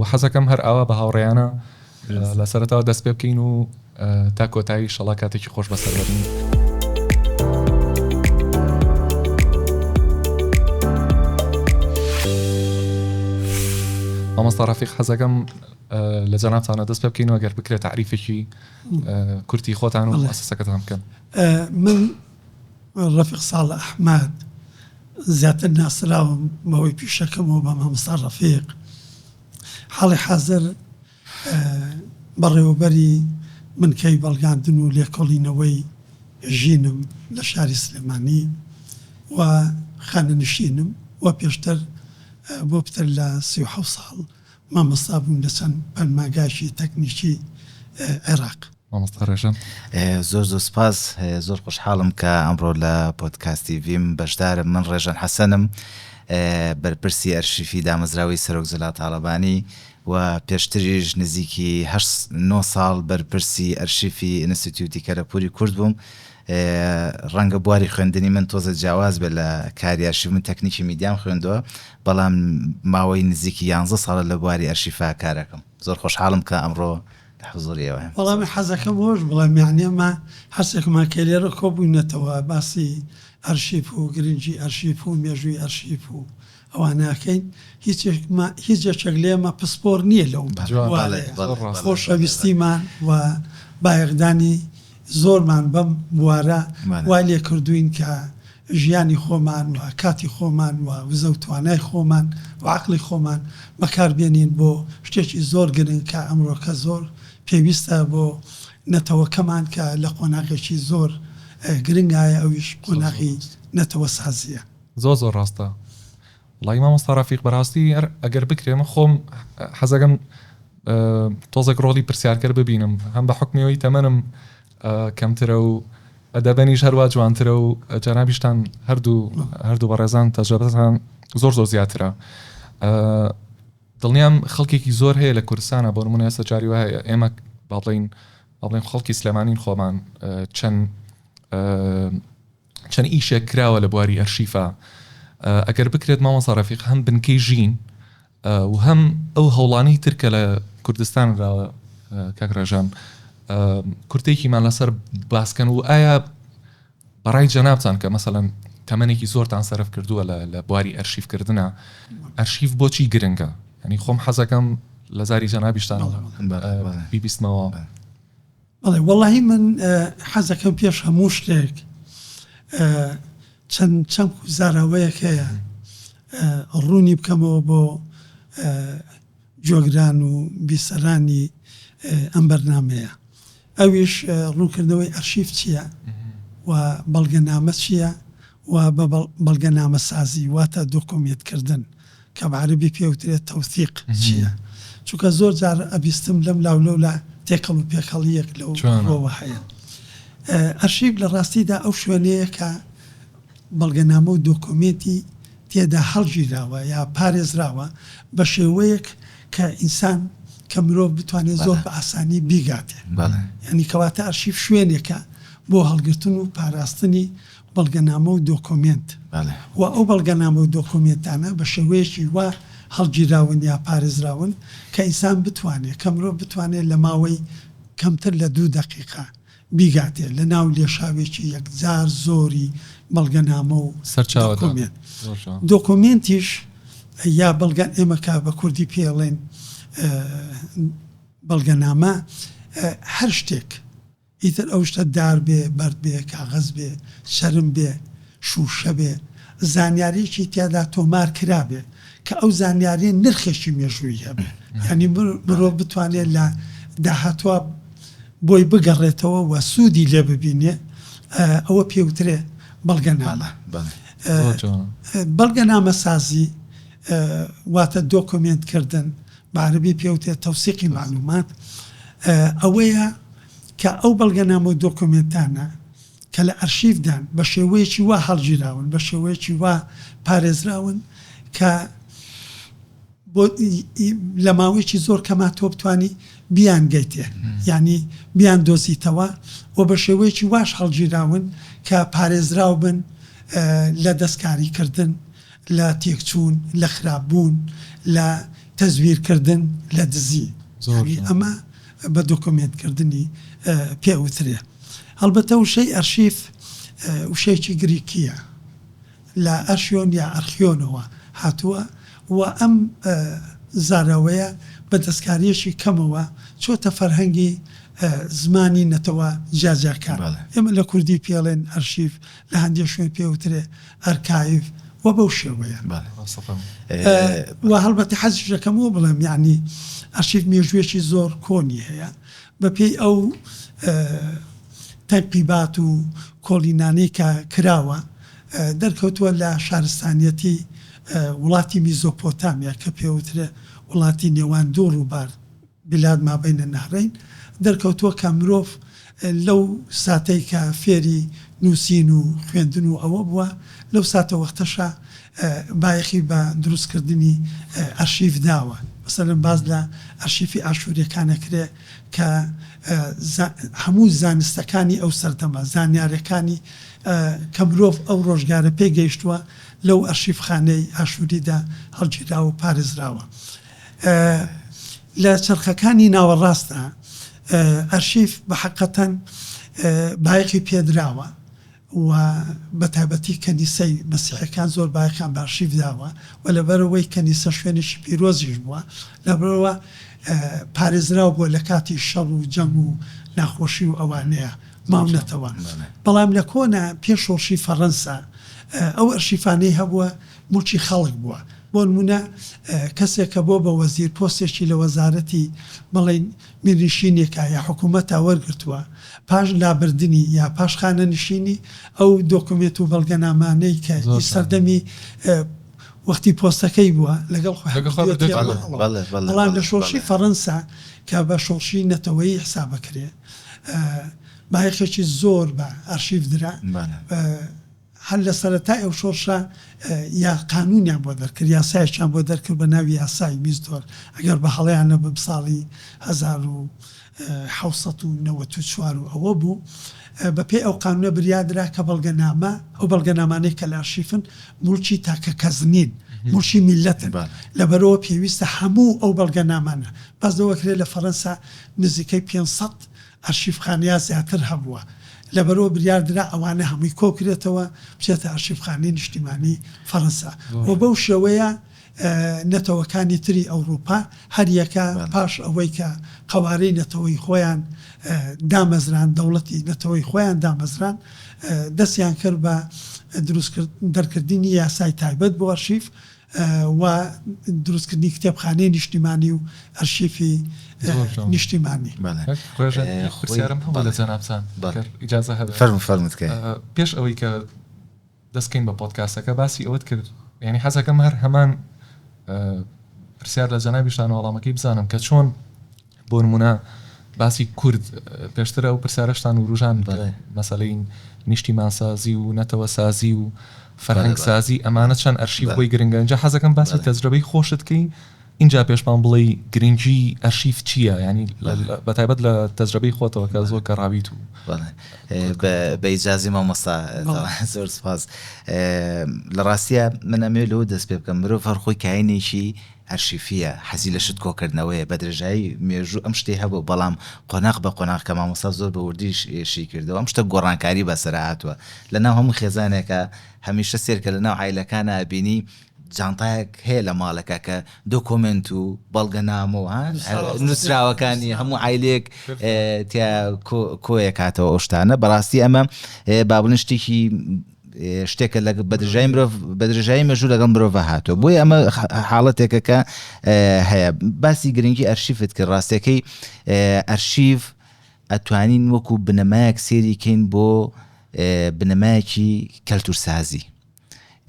و حەزەکەم هەر ئاوا بە هاوڕێیانە لە سەرەتاوە دەست پێ بکەین و تا کۆتایی شەڵا کاتێکی خۆش بەسەر بەرین. مامۆستا ڕەفیق حەزەکەم لە جەنابتانە دەست پێ بکەینەوە گەر بکرێت تعریفێکی کورتی خۆتان و ئەساسەکەتان بکەن. من ڕەفیق ساڵح ئەحمەد زیاتر ناسراوم بەوەی پیشەکەمەوە بە مامۆستا ڕەفیق. حاڵی حاضر بەڕێوەبەری منکەی بەڵگاندن و لێکۆڵینەوەی ژینم لە شاری سلێمانی و خانەنشینم و پێشتر بۆ پتر لە 37 ساڵ مامۆستا بووم لە چەند پەنماگایشی تەکنیکی عێراق. مامۆستا ڕێژەم زۆر سپاس، زۆر خۆشحاڵم کە ئەمڕۆ لە پۆدکاستی ویم بەشدارم. من ڕێژەن حەسەنم، بەرپرسی ئەرشیفی دامەزراوی سەرۆک زەلا تاڵەبانی و پێشتریش نزیکی 8-9 ساڵ بەرپرسی ئەرشیفی ئینستیتیوتی کەرەپوری کورد بووم. ڕەنگە بواری خوێندنی من تۆزە جیاواز بێت لە کاری ئەرشیف، من تەکنیکی میدیام خوێندەوە، بەڵام ماوەی نزیکی 11 ساڵە لە بواری ئەرشیفا کارەکەم. زۆر خۆشحاڵم کە ئەمڕۆ لە حوزوریەوە. وەڵامی حەزەکەم هۆش بڵام یعنیەمە هەرسێکمان کە لێرە کۆبووینەتەوە باسی ئەرشیف و گرنگی ئەرشیف و مێژووی ئەرشیف و ئەوانەکەین هیچ جێچێک لێمە پسپۆر نییە لەو خۆشەویستیمان و بایەقدانی زۆرمان بەم بوارە وای لێ کردوین کە ژیانی خۆمان و کاتی خۆمان و وزە و توانای خۆمان و عەقڵی خۆمان بەکاربێنین بۆ شتێکی زۆر گرنگ کە ئەمڕۆکە زۆر پێویستە بۆ نەتەوەکەمان کە لە قۆناغێکی زۆر گرنگایە، ئەویش قۆناغی نەتەوە سازیە. زۆر ڕاستە. وڵی مامۆستا ڕەفیق بەڕاستی ئەگەر بکرێ من خۆم حەزەکەم تۆزێک ڕۆڵی پرسیارکەر ببینم، هەم بە حکمیەوەی تەمەنم کەمترە و ئەدەبەنیش هەروە جوانترە و جەنابیشتان هەردوو بەڕێزان تەجربەتان زۆر زیاترە. دڵنیام خەڵکێکی زۆر هەیە لە کوردستانە، بۆ نمونە ئێستا جاری وایە ئێمە باڵێن خەڵکی سلێمانین خۆمان چەند ئیشێک کراوە لە بواری ئەرشیفە. ئەگەر بکرێت مامۆستا ڕەفیق هەم بنکەی ژین و هەم ئەو هەوڵانەی ترکە لە کوردستان راوە کاکڕێژان کورتێکیمان لەسەر باسکەن و ئایا بەڕای جەنابتان کە مەسەڵەن تەمەنێکی زۆرتان سەرف کردووە لە بواری ئەرشیفکردنە، ئەرشیف بۆچی گرنگە؟ ینی خۆم حەزەکەم لە زاری جەنابیشتان بیبیستمەوە. بەڵێ وەڵاهی من حەزەکەم پێش هەموو شتێک چەند زاراوەیەک هەیە ڕوونی بکەمەوە بۆ جۆگران و بیسەرانی ئەم بەرنامەیە. ئەویش ڕوونکردنەوەی ئەرشیف چییە و بەڵگەنامە چییە و بە بەڵگەنامە سازی واتە دۆکۆمێتکردن کە بە عەرەبی پێوترێت تەوثیق چییە، چونکە زۆر جار ئەبیستم لەم لاولەو لە تێکەڵ و پێکەڵیەک لەو ڕۆوە هەیە. ئەرشیف لە ڕاستیدا ئەو شوێنەیە کە بەڵگەنامە و دۆکۆمێنتی تێدا هەڵگیراوە یا پارێزراوە بە شێوەیەک کە ئینسان کە مرۆڤ بتوانێت زۆر بە ئاسانی بیگاتێ. یعنی کەواتە ئەرشیف شوێنێکە بۆ هەڵگرتن و پاراستنی بەڵگەنامە و دۆکۆمێنت و ئەو بەڵگەنامە و دۆکۆمێنتانە بە شێوەیەکی وا هەڵگیراون یا پارێزراون کە ئینسان بتوانێت کە مرۆڤ بتوانێت لە ماوەی کەمتر لە 2 دقیقە بیگاتێ لە ناو لێشاوێکی یەکجار زۆری بەڵگەنامە و دۆکۆمێنتیش یا بەڵگەن ئێمەکە بە کوردی پێڵێن بەڵگەنامە هەر شتێک ئیتر ئەو شتە دار بێ، بەرد بێ، کاغەز بێ، شەرم بێ، شوشە بێ، زانیاریی تیادا تۆمار کرا بێ کە ئەو زانیاری نرخێکی مێژووی هەبێ، ینی مرۆڤ بتوانێت لە داهاتوە بۆی بگەڕێتەوە و سوودی لێ ببینێ، ئەوە پێوترێ بەڵگەنامە. بەڵگەنامە سازی واتە دۆکۆمێنتکردن، بە عەرەبی پێوترێت تەوسیقی معلومات، ئەوەیە کە ئەو بەڵگەنامە و دۆکۆمێنتانە کە لە ئەرشیفدان بە شێوەیەکی وا هەڵگیراون، بە شێوەیەکی وا پارێزراون کە لە ماوەیەکی زۆر کەما تۆ بتوانی بیان گەیتێ، یعنی بیان دۆزیتەوە و بە شێوەیەکی واش هەڵگیراون کە پارێزراو بن لە دەستکاریکردن، لە تێکچوون، لە خراپبوون، لە تەزویرکردن لە دزی زۆر ئەمە بە دۆکۆمنتکردنی پێوترێ. هەڵبەتە وشەی ئەرشیف وشەیەکی گریکیە لە ئەرشیۆن یا ئەرخیۆنەوە هاتووە و ئەم زاراوەیە بە دەستکاریەکی کەمەوە چۆتە فەرهەنگی زمانی نەتەوە جیاجاکان. ئێمە لە کوردی پێڵێن ئەرشیف، لە هەندێک شوێن پێوترێ ئەرکایف و بەو شێوەیە. و هەڵبەتی حەزیشەکەمەوە بڵێم یعنی ئەرشیف مێژوێکی زۆر کۆنی هەیە بە پێی ئەو تەنقیبات و کۆڵینانەی کە کراوە دەرکەوتووە لە شارستانیەتی وڵاتی میزۆپۆتامیا کە پێوترێ وڵاتی نێوان دوو ڕووبار بلاد مابەینە نەهرین دەرکەوتووە کە مرۆڤ لەو ساتەی کە فێری نووسین و خوێندن و ئەوە بووە لەو ساتە وەختەشە بایەخی بە دروستکردنی ئەرشیف داوە. مەسەلەن باز لە ئەرشیفی ئاشووریەکانەکرێ کە هەموو زانستەکانی ئەو سەردەمە زانیاریەکانی کە مرۆڤ ئەو ڕۆژگارە پێگەیشتووە لەو ئەرشیفخانەی ئاشووریدا هەڵگیرا و پارێزراوە. لە چرخەکانی ناوەڕاستە ئەرشیف بە حەقەتەن بایەخی پێدراوە و بە تایبەتی کەنیسەی مەسیحەکان زۆر بایەخیان بە ئەرشیف داوە و لەبەرەوەی کەنیسە شوێنێکی پیرۆزیش بووە لەبەرەوە پارێزراو بووە لە کاتی شەڕ و جەنگ و ناخۆشی و ئەوانەیە ماونەتەوە. بەڵام لە کۆنا پێشۆشی فەڕەنسا ئەو ئەرشیفانەی هەبووە موچی خەڵک بووە. بۆ نمونە کەسێکە بۆ بە وەزیر پۆستێکی لە وەزارەتی بڵێن میرنشینێکە یا حکوومەتە وەرگرتووە پاش لابردنی یا پاش خانە نشینی ئەو دۆکومنت و بەڵگەنامانەی کە سەردەمی وەختی پۆستەکەی بووە لەگەڵ بەڵام لە شۆڕشی فەڕەنسا کە بە شۆڕشی نەتەوەیی حسابەکرێ بایەخێکی زۆر بە ئەرشیف درا هەر لە سەرەتای ئەو شۆڕشە یا قانونیان بۆ دەرکرد یاسایەکیان بۆ دەرکرد بە ناوی یاسای میزدۆر ئەگەر بە هەڵەیانە بە ساڵی 1994 و ئەوە بوو بە پێی ئەو قانونە بریادرا کە بەڵگەنامە ئەو بەڵگەنامانەی کە لە ئەرشیفن مولکی تاکە کەزنین مولکی میلەتن لەبەرەوە پێویستە هەموو ئەو بەڵگەنامانە بەس دەوەکرێت لە فەڕەنسا نزیکەی 500 ئەرشیفخانەیە زیاتر هەبووە لەبەرەوە بریاردرا ئەوانە هەمووی کۆکرێتەوە بچێتە ئەرشیفخانەی نیشتیمانی فەڕەنسا و بەو شێوەیە نەتەوەکانی تری ئەوروپا هەریەکە پاش ئەوەی کە قەوارەی نەتەوەی خۆیان دامەزران دەوڵەتی نەتەوەی خۆیان دامەزران دەستیان کرد بە دەرکردنی یاسای تایبەت بۆ ئەرشیف و دروستکردنی کتێبخانەی نیشتیمانی و ئەرشیفی نیشتیمانی. پرسیارم هەبوو لە جەنابزان ئیجازە هەبێت فەرمووت پێش ئەوەی کە دەستکەین بە پۆدکاستەکە باسی ئەوەت کرد یعنی حەزەکەم هەر هەمان پرسیار لە جەنابیشتان وەڵامەکەی بزانم کە چۆن بۆ نمونە باسی کورد پێشترە و پرسیارەشتان و ڕوژان بە مەسەلەی نیشتیمانسازی و نەتەوە سازی و فەرهەنگ سازی ئەمانە چەند ئەرشیف بۆی گرنگە اینجا حەزەکەم باسی تەجربەی خۆشتکەی اینجا پێشمان بڵێ گرنگی ئەرشیف چییە ینی بەتایبەت لە تەجربەی خۆتەوە کە زۆر کەڕاویت و بە ئیجازی مامۆستا زۆر سپاس. لە ڕاستیە من ئەمێ لەوە دەست پێ بکەم مرۆڤ هەر خۆی کاینێکی ئەرشیفیە حەزی لە شت کۆکردنەوەیە بە درێژایی مێژوو ئەم شتێ هەبوو بەڵام قۆناق بە قۆناق کە مامۆستا زۆر بە وردیشی کردەوە ئەم شتە گۆڕانکاری بەسەر هاتووە لەناو هەموو خێزانێکە هەمیشە سێرکە لەناو عایلەکانە بینی جانتایەک هەیە لە ماڵەکە کە دۆکۆمنت و بەڵگەنامە و نووسراوەکانی هەموو عایلێک کۆیە کاتەوە ئەو شتانە بەڕاستی ئەمە بابلن شتێکی شتێکە لە بەدرژایی مەژوو لەگەڵ مرۆڤ هاتووە بۆیە ئەمە حاڵەتێکە کە هەیە باسی گرنگی ئەرشیفت کرد ڕاستەکەی ئەرشیف ئەتوانین وەکو بنەمایەک سێریکەین بۆ بنەمایەکی کەلتورسازی.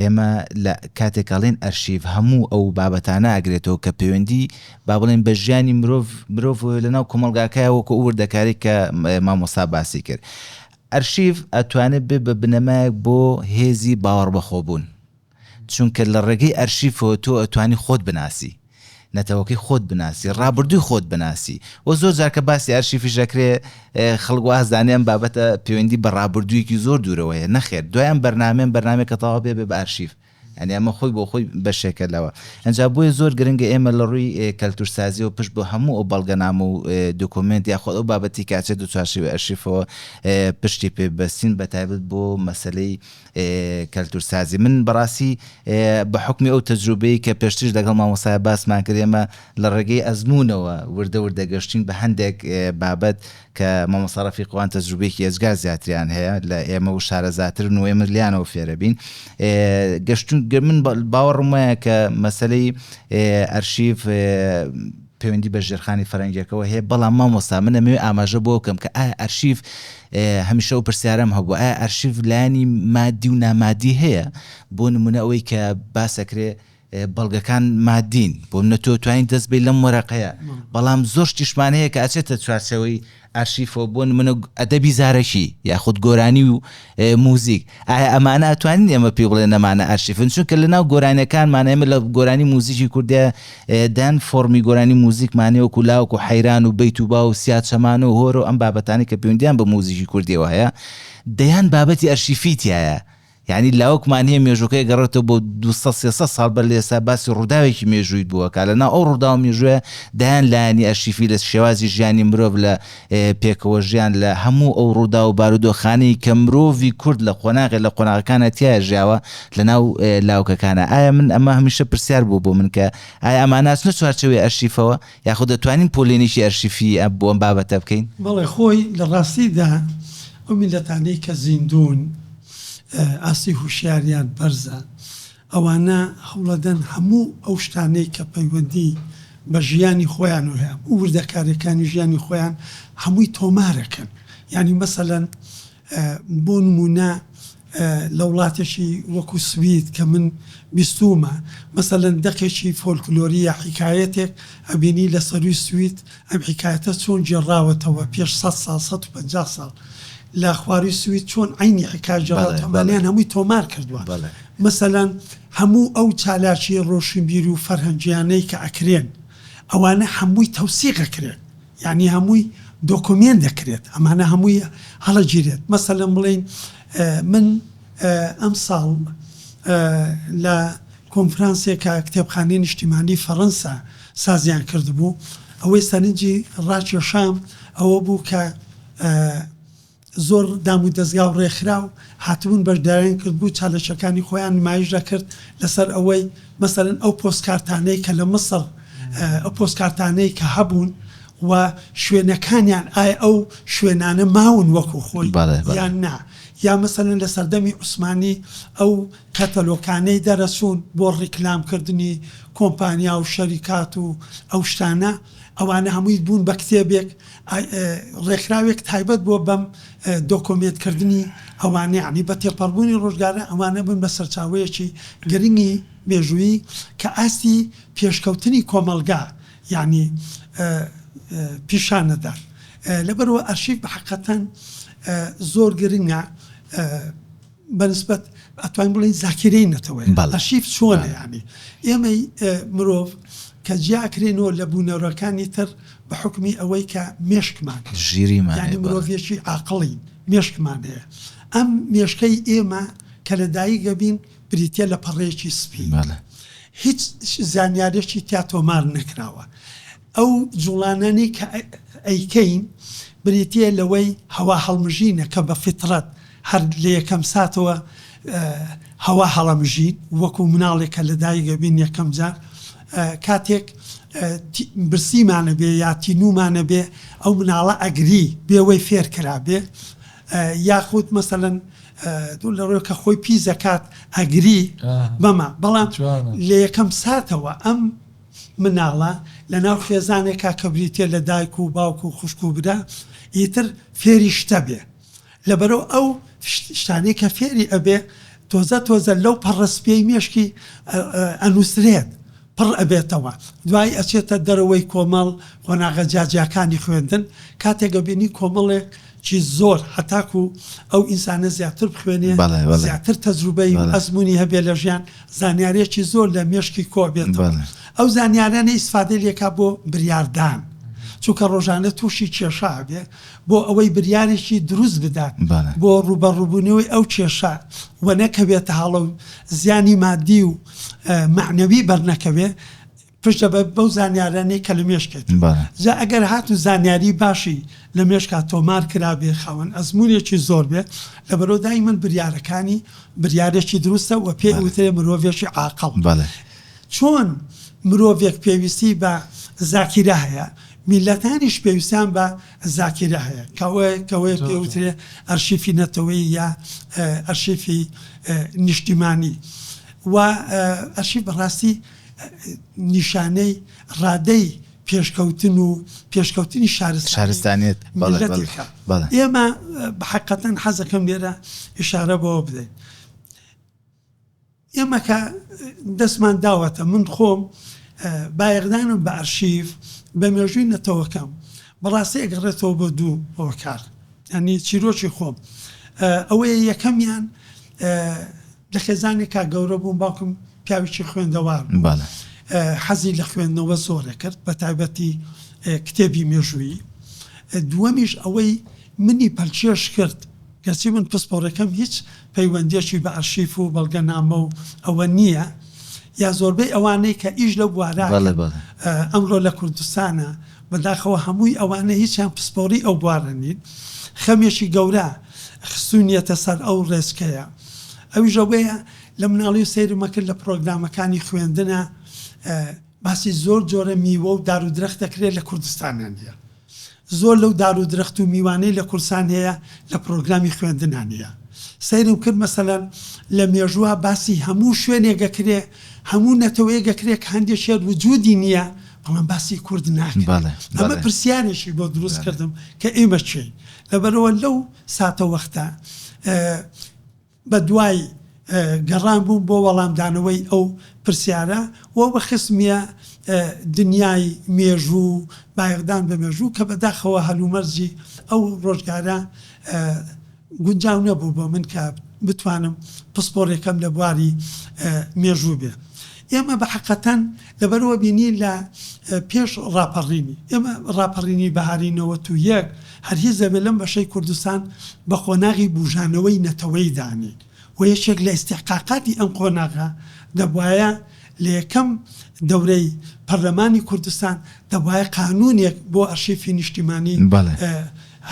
ئێمە لە کاتێکاڵێن ئەرشیف هەموو ئەو بابەتانە ئاگرێتەوە کە پەیوەندی با بڵێن بە ژیانی مرۆڤ لەناو کۆمەڵگاکایە وەکو ئەو وردەکاری کە مامۆستا باسی کرد. ئەرشیف ئەتوانێت بێ بە بنەمایەک بۆ هێزی باوەڕ بەخۆبوون چونکە لە ڕێگەی ئەرشیفەوە تۆ ئەتوانی خۆت بناسی نەتەوەکەی خۆت بناسی ڕابردووی خۆت بناسی و زۆر جارکە باسی ئەرشیفیش دەکرێ خەڵک وازانیان بابەتە پەیوەندی بە ڕابردوویەکی زۆر دوورەوەیە نەخێر دوایان بەرنامێک کە تەواو بێ بە ئەرشیف ینی ئەمە خۆی بۆ خۆی بەشێکە لەوە ئەنجا بۆیە زۆر گرنگە ئێمە لە ڕووی کەلتورسازی و پشت بۆ هەموو ئەو بەڵگەنامە و دوکۆمنت یاخۆ ئەو بابەتی کاچێت دو چارچێوە ئەرشیفەوە پشتی پێ بەستین بەتایبەت بۆ مەسەلەی کەلتورسازی. من بەڕاستی بە حکمی ئەو تەجروبەی کە پێشترش لەگەڵ مامۆستای باسمان کرد ئێمە لە ڕێگەی ئەزموونەوە وردە وردەگەشتین بە هەندێک بابەت کە مامۆستا ڕەفیقوان تەجروبەیەکی ئێزگار زیاتریان هەیە لە ئێمە و شارەزاترن و ئێمە لیانەوە فێرە بین. گەشتون من باوەڕم وایە کە مەسەلەی ئەرشیف پەیوەندی بە ژێرخانی فەرەنگیەکەەوە هەیە بەڵام مامۆستا من ئەمەوێ ئاماژە بۆ بکەم کە ئایا ئەرشیف هەمیشە و پرسیارم هەبوو ئایا ئەرشیف لایانی مادی و نامادی هەیە بۆ نمونە ئەوەی کە باسەکرێ بەڵگەکان مادین بۆ منە تۆ توانین دەست بێ لەم وەرەقەیە بەڵام زۆر شتیشمان هەیە کە ئاچێتە چوارچەوەی ئارشیفەوە بۆ منە ئەدەبی زارەکی یاخود گۆرانی و موزیک ئایا ئەمانە ئەتوانین ئێمە پێ بڵێن نەمانە ئارشیفن چونکە لەناو گۆرانەکانمان ئێمە لە گۆرانی موزیکی کوردیا دان فۆرمی گۆرانی موزیکمانێ وەکو لاوەکو حەیران و بەیت و با و سیات شەمانە و هۆر و ئەم بابەتانی کە پەیوەندیان بە موزیکی کوردیەوە هەیە دەیان بابەتی ئەرشیفیتیایە یعنی لاوەکمان هەیە مێژووکەی گەڕێتەوە بۆ 200-300 ساڵ بەر لێسا باسی ڕووداوێکی مێژوویت بووە کە لەناو ئەو ڕووداو مێژووە دایان لایانی ئەرشیفی لە شێوازی ژیانی مرۆڤ لە پێکەوە ژیان لە هەموو ئەو ڕوودا و بارودۆخانەی کە مرۆڤی کورد لە قۆناغەکانە تایە ژیاوە لەناو لاوکەکانە. ئایا من ئەمە هەمیشە پرسیار بوو بۆ من کە ئایا ئەمانە چنە چوارچەوەی ئەرشیفەوە یاخود دەتوانین پۆلێنێکی ئەرشیفی بۆ ئەم بابەتە بکەین؟ بەڵێ خۆی لە ڕاستیدا ئەو میلەتانەی کە زیندون ئاسی هوشیاریان بەرزە ئەوانە هەوڵەدەن هەموو ئەو شتانەی کە پەیوەندی بە ژیانی خۆیان و هەیە و وردەکارەکانی ژیانی خۆیان هەمووی تۆمارەکەن. یعنی مەسەلەن بۆ نمونە لە وڵاتێکی وەکو سوید کە من بیستومە مەسەلەن دەقێکی فۆلکلۆری یا حیکایەتێک ئەبینی لە سەروی سوید ئەم حیکایەتە چۆن جێڕاوەتەوە پێش 100 ساڵ 150 ساڵ لە خواری سوید چۆن عینی حکایەت جێڕاوەتەوە هەمووی تۆمار کردووە. مەسەلەن هەموو ئەو چالاکی ڕۆشنبیر و فەرهەنگیانەی کە ئەکرێن ئەوانە هەمووی تەوسیقەکرێن یعنی هەمووی دۆکۆمێن دەکرێت ئەمانە هەمووی هەڵەگیرێت. مەسەلەن بڵێن من ئەم ساڵ لە کۆنفرانسێکە کتێبخانەی نیشتیمانی فەڕەنسا سازیان کردبوو ئەوەی سەرنجی ڕاکێشام ئەوە بوو کە زۆر دام و دەستگا و ڕێکخرا و هاتبوون بەشداریان کرد بوو چالەشەکانی خۆیان نمایش دەکرد لەسەر ئەوەی مەسەلەن ئەو پۆستکارتانەی کە لە مەسڵ ئەو پۆستکارتانەی کە هەبوون و شوێنەکانیان ئایا ئەو شوێنانە ماون وەکو خۆی یان نا یا مەسەلەن لە سەردەمی عوسمانی ئەو کەتەلۆکانەی دەرەچوون بۆ ڕیکلامکردنی کۆمپانیا و شەریکات و ئەو شتانە ئەوانە هەمووی بوون بە کتێبێک ڕێکخراوێک تایبەت بۆ بەم دۆکۆمێتکردنی ئەوانە عنی بە تێپەڕبوونی ڕۆژگارە ئەوانە بن بە سەرچاوەیەکی گرنگی مێژووی کە ئاستی پێشکەوتنی کۆمەلگا یعنی پیشانەدار. لەبەرەوە ئەرشیف بە حەقەتەن زۆر گرنگە بەنسبەت ئەتوانین بڵێن زاکرەی نەتەوەی ئەرشیف چۆنە ینی ئێمەی مرۆڤ کە جیاکرێنەوە لە بوونەوەکانی تر بە حکمی ئەوەی کە مێشکمان ژیریمان مرۆڤێکی عاقڵین مێشکمان هەیە. ئەم مێشکەی ئێمە کە لەدایک گەبین بریتە لە پەڕەیەکی سپی هیچ زانیارێکی تیا تۆمار نەکراوە. ئەو جوڵانانی کە ئەیکەین بریتە لەوەی هەوا هەڵمژینە کە بە فیترەت هەر لە یەکەم ساتەوە هەوا هەڵەمژین وەکو مناڵێکە لەدایک گەبین یەکەم جار کاتێک برسیمانە بێ یا تینومانە بێ ئەو مناڵە ئەگری بێوەی فێر کرا بێ یاخود مەسەلەن لە ڕۆی کە خۆی پیزەکات ئەگری بەمە بەڵام لە یەکەم ساتەوە ئەم مناڵە لە ناو خێزانێکا کە بریتێ لە دایک و باوک و خوشک و برا ئیتر فێری شتە بێ لەبەرەوە ئەو شتانەی کە فێری ئەبێ تۆزە لەو پەڕەسپێی مێشکی ئەنووسرێت پڕ ئەبێتەوە دوای ئەچێتە دەرەوەی کۆمەڵ قۆناغە جاجیاکانی خوێندن کاتێکە بینی کۆمەڵێک چی زۆر هەتاکو ئەو ئینسانە زیاتر بخوێنێ زیاتر تەجروبەی ئەزمموی هەبێ لە ژیان زانیارێکی زۆر لە مێشکی کۆ بێتەوە. ئەو زانیارانە ئیسفادە لێکا بۆ بریاردان چونکە ڕۆژانە تووشی کێشا بێ بۆ ئەوەی بریارێکی دروست بدات بۆ ڕوبەڕووبوونەوەی ئەو کێشا و نەکەوێتە هەڵە و زیانی مادی و معنەوی بەرنەکەوێ پشتە بەو زانیارانەی کە لە مێشکێت جا ئەگەر هات و زانیاری باشی لە مێشکا تۆمار کرابێ خاوەن ئەزمونێکی زۆر بێ لەبەرەوە دایمەن بریارەکانی بریارێکی دروستە و پێی وترێ مرۆڤێکی عاقڵ چۆن مرۆڤێک پێویستی بە زاکیرە هەیە میلەتانیش پێویستیان بە زاکیرە هەیە کەوەی پێوترێ ئەرشیفی نەتەوەی یا ئەرشیفی نیشتیمانی و ئەرشیف بەڕاستی نیشانەی ڕادەی پێشکەوتن و پێشکەوتنی شارستانیت ئێمە بەحقەتەن حەزەکەم لێرە ئیشارە بەوە بدەین ئێمە کە دەستمان داوەتە من خۆم بایەغدانم بە ئەرشیف بە مێژووی نەتەوەکەم بەڕاستی ئەگەڕێتەوە بە دوو هۆکار ینی چیرۆکی خۆم ئەوەیە یەکەمیان لە خێزانی کا گەورە بووم باوکم پیاوێکی خوێندەوار حەزی لە خوێندنەوە زۆرە کرد بە تایبەتی کتێبی مێژووی دووەمیش ئەوەی منی پەلچێش کرد گەچی من پسپۆرەکەم هیچ پەیوەندیەکی بە ئەرشیف و بەڵگەنامە و ئەوە نییە یا زۆربەی ئەوانەی کە ئیش لە بوارە ئەمڕۆ لە کوردستانە بەداخەوە هەمووی ئەوانە هیچیان پسپۆری ئەو بوارە نین خەمێکی گەورە خستونیەتە سەر ئەو ڕێزکەیە ئەویش ئەوەیە لە مناڵی و سەیرمە کرد لە پرۆگرامەکانی خوێندنە باسی زۆر جۆرە میوە و دار و درەخت دەکرێت لە کوردستانیان هەیە زۆر لەو دار و درەخت و میوانەی لە کورسان هەیە لە پرۆگرامی خوێندنان هەیە سەیرم کرد مەسەلەن لە مێژووە باسی هەموو شوێنێگەکرێ هەموو نەتەوەیەگەکرێت کە هەندێک شێر وجودی نییە بەڵام باسی کورد ناکرێت ئەمە پرسیارێکی بۆ دروست کردم کە ئێمە چێ لەبەرەوە لەو ساتە وەختە بە دوای گەڕان بووم بۆ وەڵامدانەوەی ئەو پرسیارە و بە خستمیە دنیای مێژوو بایەغدان بە مێژوو کە بەداخەوە هەلومەرجی ئەو ڕۆژگارە گونجاو نەبوو بۆ من کە بتوانم پسپۆرێکەم لە بواری مێژوو بێ ئێمە بە حقەتەن لەبەرەوە بینی لە پێش ڕاپەڕینی ئێمە ڕاپەڕینی بەهارینەوە تو یەک هەرهیز دەبێت لەم بەشەی کوردستان بە قۆناغی بوژانەوەی نەتەوەی دانی و یەکێک لە ئیستحقاقاتی ئەم قۆناغا دەبوایە لە یەکەم دەورەی پەرلەمانی کوردستان دەبوایە قانونێک بۆ ئەرشیفی نیشتیمانی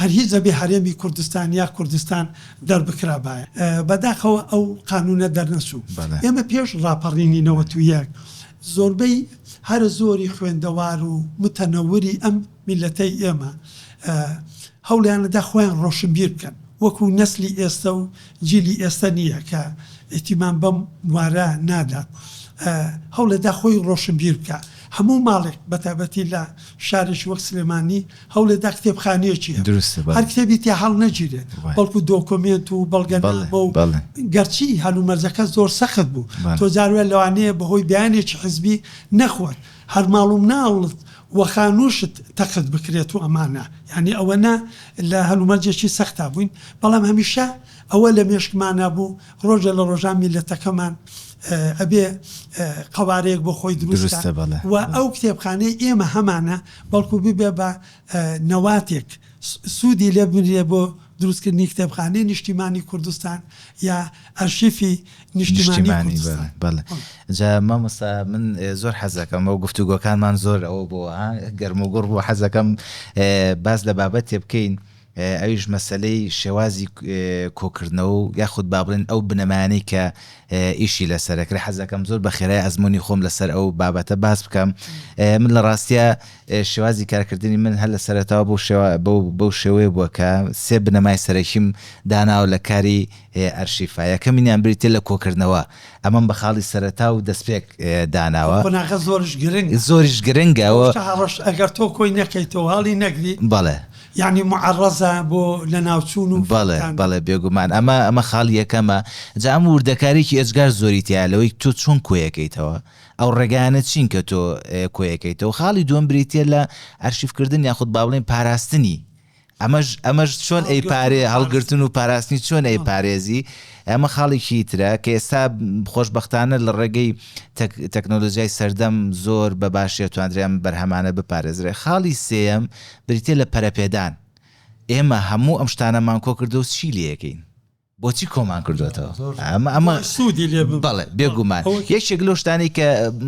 هەرهیز دەبێ هەرێمی کوردستان یا کوردستان دەربکرابایە بەداخەوە ئەو قانونە دەرنەچوو ئێمە پێش ڕاپەڕینی 91 زۆربەی هەر زۆری خوێندەوار و متەنەوری ئەم میلەتەی ئێمە هەوڵیانەدا خۆیان ڕۆشنبیر بکەن وەکو نەسلی ئێستا و جیلی ئێستا نییە کە ئێتیمان بەم وارە نادات هەوڵێدا خۆی ڕۆشنبیر بکە هەموو ماڵێک بەتابەتی لە شارێکی وەک سلێمانی هەوڵێدا کتێبخانەیەکی هەر کتێبی تیا هەڵ نەگیرێت بەڵکو دۆکۆمنت و بەڵگەنامە و گەرچی هەلومەرجەکە زۆر سەخت بوو تۆ جاروێ لەوانەیە بەهۆی بیانێکی حزبی نەخوات هەر ماڵ و مناڵت وەخانووشت تەقت بکرێت و ئەمانە یعنی ئەوەنە لە هەلومەرجێکی سەختا بووین بەڵام هەمیشە ئەوە لە مێشکمانە بوو ڕۆژە لە ڕۆژان میلەتەکەمان ئەبێ قەوارەیەک بۆ خۆی دروستە و ئەو کتێبخانەی ئێمە هەمانە بەڵکو ببێ بە نەواتێک سوودی لێ بنرێ بۆ دروستکردنی کتێبخانەی نیشتیمانی کوردستان یا ئەرشیفی نیشتیمانی کوردستان جا مامۆستا من زۆر حەزەکەم ئەو گفتوگۆکانمان زۆر ئەوە بۆ گەرم و گوڕ بۆ حەزەکەم باز لە بابەتێ بکەین ئەویش مەسلەی شێوازی کۆکردنەوە و یاخود با بڵێن ئەو بنەمانەی کە ئیشی لەسەرەکرا حەزەکەم زۆر بە خێرای ئەزمموی خۆم لەسەر ئەو بابەتە باس بکەم من لە ڕاستیە شێوازی کارکردنی من هەر لە سەرەتاوە بەو شێوەیە بووە کە سێ بنەمای سەرەکیم داناوە لە کاری ئەرشیفا یەکەمینیان بریتێ لە کۆکردنەوە ئەمەم بە خاڵی سەرەتا و دەستپێک داناوە زۆریش گرنگەوە ئەگەر تۆ کۆی نەکەیتەوە هەڵی نەگری بەڵێ یعنی معڕەزە بۆ لە ناوچوون و بەڵێ بێگومان ئەمە خاڵ یەکەمە جا ئەم وردەکارێکی ئێجگار زۆری تیالەوەی تۆ چۆن کۆیەکەیتەوە ئەو ڕێگانە چین کە تۆ کۆیەکەیتەوە خاڵی دووەم بریتە لە ئەرشیفکردن یاخود با بڵێن پاراستنی ئەمەش چۆن ئەی پارێ هەڵگرتن و پاراستنی چۆن ئەی پارێزی ئەمە خاڵێکی ترە کە ئێستا خۆشبەختانە لە ڕێگەی تەکنۆلۆژیای سەردەم زۆر بە باشی توانرێم بەرهەمانە بپارێزرێ. خاڵی سێم بریتێ لە پەرەپێدان. ئێمە هەموو ئەم شتانەمان کۆ کردو و چی لەکەین بۆچی کۆمان کردوێتەوە ئەمە سوودی لێ بەڵێ بێگومان یەکێک لەو شتانی کە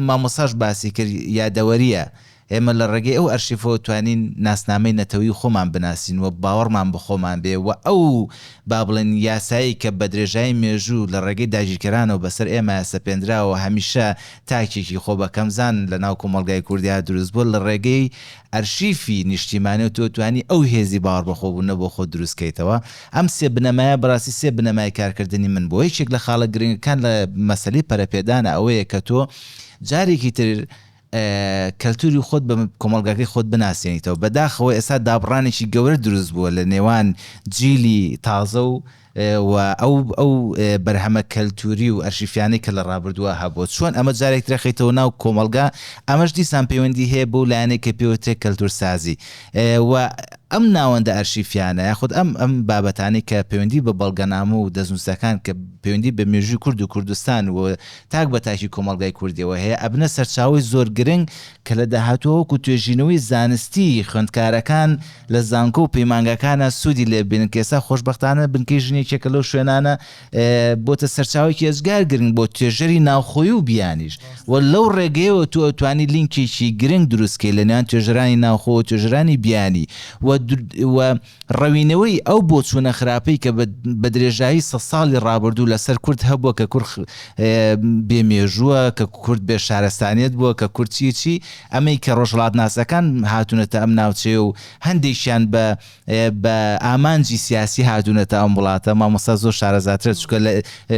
مامۆساش باسی کرد یادەوەریە ئێمە لە ڕێگەی ئەو ئەرشیفۆ توانین ناسنامەی نەتەوەی خۆمان بناسین و باوەڕمان بخۆمان بێ و ئەو با بڵێن یاسایی کە بە درێژایی مێژوو لە ڕێگەی داگیرکەرانەوە بەسەر ئێمە سەپێنراوە هەمیشە تاکێکی خۆ بە کەمزان لە ناو کۆمەڵگای کوردیا دروست بوو لە ڕێگەی ئەرشیفی نیشتیمانی و تۆ توانی ئەو هێزی باوەڕ بەخۆبوونە بۆ خۆ دروستکەیتەوە. ئەم سێ بنەمایە بەڕاستی سێ بنەمای کارکردنی من بۆ یەکێک لە خاڵە گرنگەکان لە مەسەلەی پەرەپێدانە ئەوەیە کە تۆ جارێکی تر کەلتوری خۆت بە کۆمەڵگاکەی خۆت بناسیێنیتەوە. بەداخەوە ئێستا دابڕانێکی گەورە دروست بووە لە نێوان جیلی تازە و ئەو بەرهەمە کەلتوری و ئەرشیفیانەی کە لە ڕابردووە هەبوو چۆن ئەمە جارێک درەخیتەوە ناو کۆمەڵگا ئەمەش دیسان پەیوەندی هەیە بۆ لایەنێک کە پێوتێک کەلتور سازی و ئەم ناوەندە ئەرشیفیانە یاخود ئەم بابەتانی کە پەیوەندی بە بەڵگەنامە و دەستنووسەکان کە پەیوەندی بە مێژووی کورد و کوردستان و تاک بە تاکی کۆمەڵگای کوردیەوە هەیە ئەبنە سەرچاوی زۆر گرنگ کە لە داهاتوە وەکو توێژینەوەی زانستی خوێندکارەکان لە زانکۆ و پەیمانگەکانە سوودی لێ بێنن کە ئێستا خۆشبەختانە بنکەی ژنێکێکە لەو شوێنانە بۆتە سەرچاوێکی ئەزگار گرنگ بۆ توێژەری ناوخۆیی و بیانیش و لەو ڕێگەیەوە تو ئەتوانی لینکێکی گرنگ دروستکەی لە نێوان توێژەرانی ناوخۆ و توێژەرانی بیانی و ڕەوینەوەی ئەو بۆ چوونە خراپەی کە بە درێژایی 100 ساڵی ڕابردوو لەسەر کورد هەبووە کە کورد بێمێژووە کە کورد بێ شارستانیت بووە کە کورد چی ئەمەی کە ڕۆژهەڵات ناسەکان هاتوونەتە ئەم ناوچێ و هەندێکیان بە ئامانجی سیاسی هاتوونەتە ئەم وڵاتە مامۆستا زۆر شارەزاترە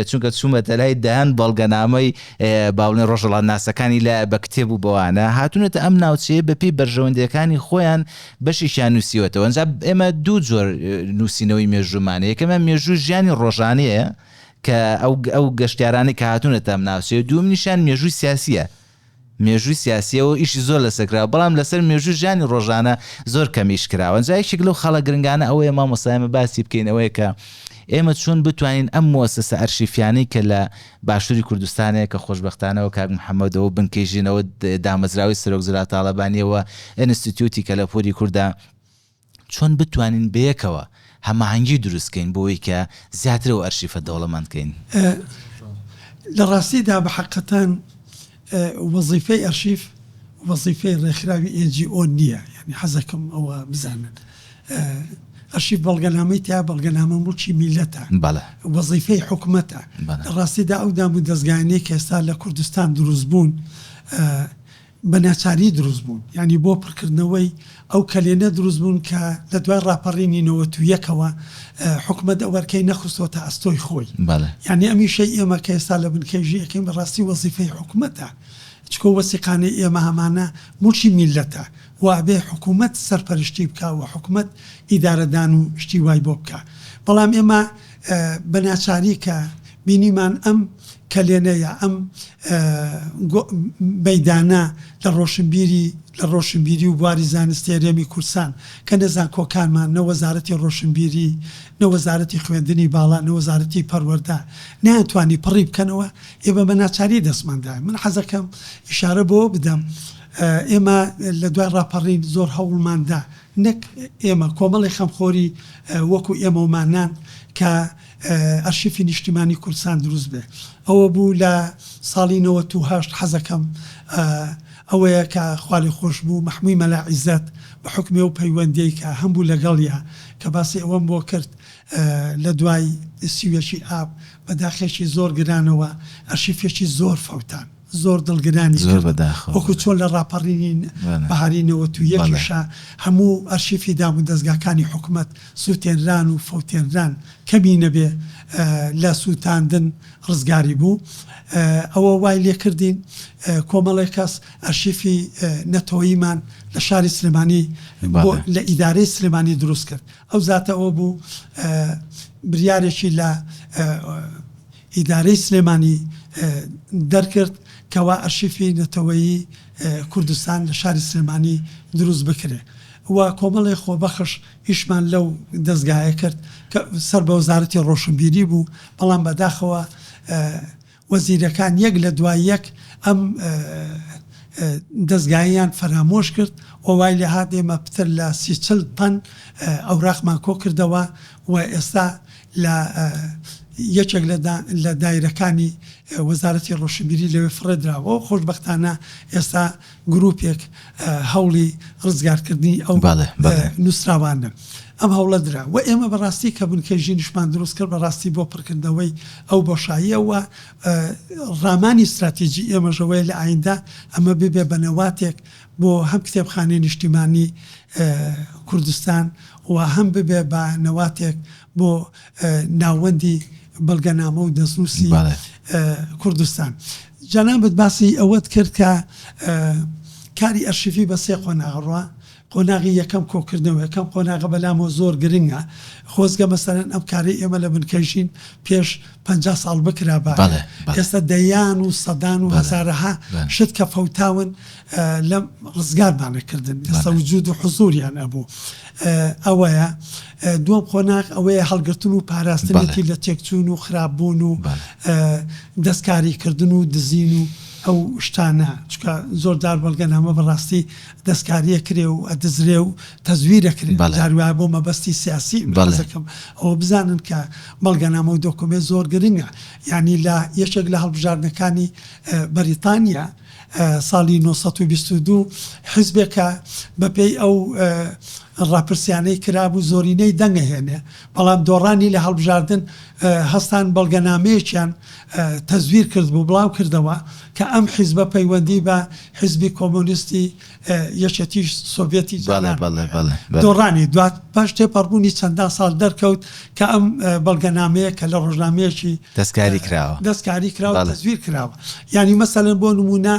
چونکە چوومەتە لای دەهەن بەڵگەنامەی باڵێن ڕۆژهەڵات ناسەکانی لە بە کتێب و بەوانە هاتوونەتە ئەم ناوچێ بەپی بەرژەوەندەکانی خۆیان بەشیشیان نووسیوەتەوە. ئەنجا ئێمە دوو جۆر نووسینەوەی مێژوومانەیە یەکەمە مێژوو ژیانی ڕۆژانەیە کە ئەو گەشتیارانی کە هاتوونەتە ئەم ناوچێ دووەم نیشان مێژووی سیاسیە مێژووی سیاسیەوە ئیشی زۆر لەسەرکراوە بەڵام لەسەر مێژوو ژیانی ڕۆژانە زۆر کەمیش کراوە. ئەنجا یەکێک لەو خەڵە گرنگانە ئەوەیە مامۆستا باسی بکەینەوەی کە ئێمە چۆن بتوانین ئەم مؤسسە ئەرشیفیانەی کە لە باشووری کوردستانەیە کە خۆشبەختانەوە کاک محەممەدەوە بنکەیژینەوە دامەزراوی سەرۆک وزارەتی تاالبانیەوە ئینستیتیوتی کەلەپۆری کووردا چۆن بتوانین بەیەکەوە هەماهەنگی دروستکەین بۆی کە زیاتر و ئەرشیفە دەوڵەمەندکەین. لە ڕاستیدا بە حەقەتەن وەزیفەی ئەرشیف وەزیفەی ڕێکخراوی NGO نییە یعنی حەزەکەم ئەوە بزانن ئەرشیف بەڵگەنامەی تا بەڵگەنامە مڵکی میلەتە وەزیفەی حکومەتە. لە ڕاستیدا ئەو دام و دەستگایانەی کە ئێستا لە کوردستان دروست بوون بە ناچاری دروست بوون ینی بۆ پڕکردنەوەی ئەو کەلێنە دروست بوون کە لە دوای ڕاپەڕینی 91ەوە حکومەت ئەوەرکەی نەخستۆتە ئەستۆی خۆی یعنی ئەمیشەی ئێمە کە ئێستا لە بنکەیژی یەکەین بەڕاستی وەزیفەی حکومەتە چکۆ وەسیقانەی ئێمە هەمانە مڵکی میلەتە وابێ حکومەت سەرپەرشتی بکە و حکومەت ئیدارەدان و شتی وای بۆ بکە. بەڵام ئێمە بە ناچاری کە بینیمان ئەم کەلێنەیە ئەم بەیدانە لە ڕۆشنبیری و بواری زانستی هەرێمی کوردستان کە نەزان کۆکانمان نەوەزارەتی ڕۆشنبیری نەوەزارەتی خوێندنی باڵا نەوەزارەتی پەروەردە ناتوانی پڕی بکەنەوە ئێمە بە ناچاری دەستماندا. من حەزەکەم ئیشارە بۆ بدەم ئێمە لە دوای ڕاپەڕین زۆر هەوڵماندا نەک ئێمە کۆمەڵی خەمخۆری وەکو ئێمەمانان کە ئەرشیفی نیشتیمانی کوردستان دروست بێ ئەوە بوو لە ساڵی 98 حەزەکەم ئەوەیە کە خوالی خۆش بوو مەحمووی مەلا عیزەت بە حکمی و پەیوەندی کە هەمبوو لەگەڵیە کە باسی ئەوەم بۆ کرد لە دوای سیوێکی ئاب بەداخێکی زۆر گرانەوە ئەرشیفێکی زۆر فەوتان زۆر دڵگرانی وەکو چۆن لە ڕاپەڕینی بەهارینەوە تو یەکیشە هەموو ئەرشیفی دام و دەستگاکانی حکومەت سووتێنران و فەوتێنران کەمی نەبێ لە سووتاندن ڕزگاری بوو. ئەوە وای لێ کردین کۆمەڵی کەس ئەرشیفی نەتەوەییمان لە شاری سلێمانی لە ئیدارەی سلێمانی دروست کرد. ئەو زاتە ئەوە بوو بریارێکی لە ئیدارەی سلێمانی دەرکرد کەوا ئەرشیفی نەتەوەیی کوردستان لە شاری سلێمانی دروست بکرێ. و کۆمەڵی خۆبەخش ئیشمان لەو دەستگایە کرد کە سەر بە وەزارەتی ڕۆشنبیری بوو بەڵام بەداخەوە وەزیرەکان یەک لە دوای یەک ئەم دەستگاییان فەرامۆش کرد و وای لە هات ئێمە پتر لە 30 تەن ئەوراقمان کۆ کردەوە و ئێستا لە یەکێک لە دایرەکانی وەزارەتی ڕۆشنبیری لەوێ فڕێدراوە و خۆشبەختانە ئێستا گروپێک هەوڵی ڕزگارکردنی ئەو نووسراوانن ئەم هەوڵە درا و ئێمە بەڕاستی کە بنکەژی نیشمان دروست کرد بەڕاستی بۆ پڕکردنەوەی ئەو بۆشاییەوە ڕامانی استراتیژی ئێمەژەوەی لە ئایندا ئەمە ببێ بەنەواتێک بۆ هەم کتێبخانەی نیشتیمانی کوردستان و هەم ببێ بە نەواتێک بۆ ناوەندی بەڵگەنامە و دەستنووسی کوردستان. جەنابەت باسی ئەوەت کرد کە کاری ئەرشیفی بە 3 قۆناغڕوە قۆناغی یەکەم کۆکردنەوە یەکەم قۆناغە بەلامەوە زۆر گرنگە خۆزگە مەسەرەن ئەم کاری ئێمە لە بنکەژین پێش 50 ساڵ بکرا بە ئێستا دەیان و سەدان و هەزارەها شت کە فەوتاون لەم ڕزگارمانەکردن ئێستا وجود و حزوریان ئەبوو ئەوەیە دووەم قۆناغ ئەوەیە هەڵگرتن و پاراستنێکی لە تێکچوون و خراپبوون و دەستکاریکردن و دزین و ئەو شتانە چکە زۆردار بەڵگەنامە بەڕاستی دەستکاریە کرێ و ئەدزرێ و تەزویرەکرێت جاروایە بۆ مەبەستی سیاسی بەڵزەکەم ئەوە بزانن کە بەڵگەنامە و دۆکۆمێ زۆر گرنگە یعنی لە یەکێک لە هەڵبژاردنەکانی بەریتانیا ساڵی 1922 حیزبێکە بەپێی ئەو ڕاپرسیانەی کرابوو زۆرینەی دەنگەهێنێ بەڵام دۆڕانی لە هەڵبژاردن هەستان بەڵگەنامەیەکیان تەزویر کرد بوو بڵاو کردەوە کە ئەم حیزبە پەیوەندی بە حیزبی کۆمۆنیستی یەکێتی سۆڤێتی دۆڕانی دوات پاش تێپەڕبوونی چەندان ساڵ دەرکەوت کە ئەم بەڵگەنامەیە کە لە ڕۆژنامەیەکی دەستکاری کراوە تەزویر کراوە ینی مەسەلەن بۆ نمونە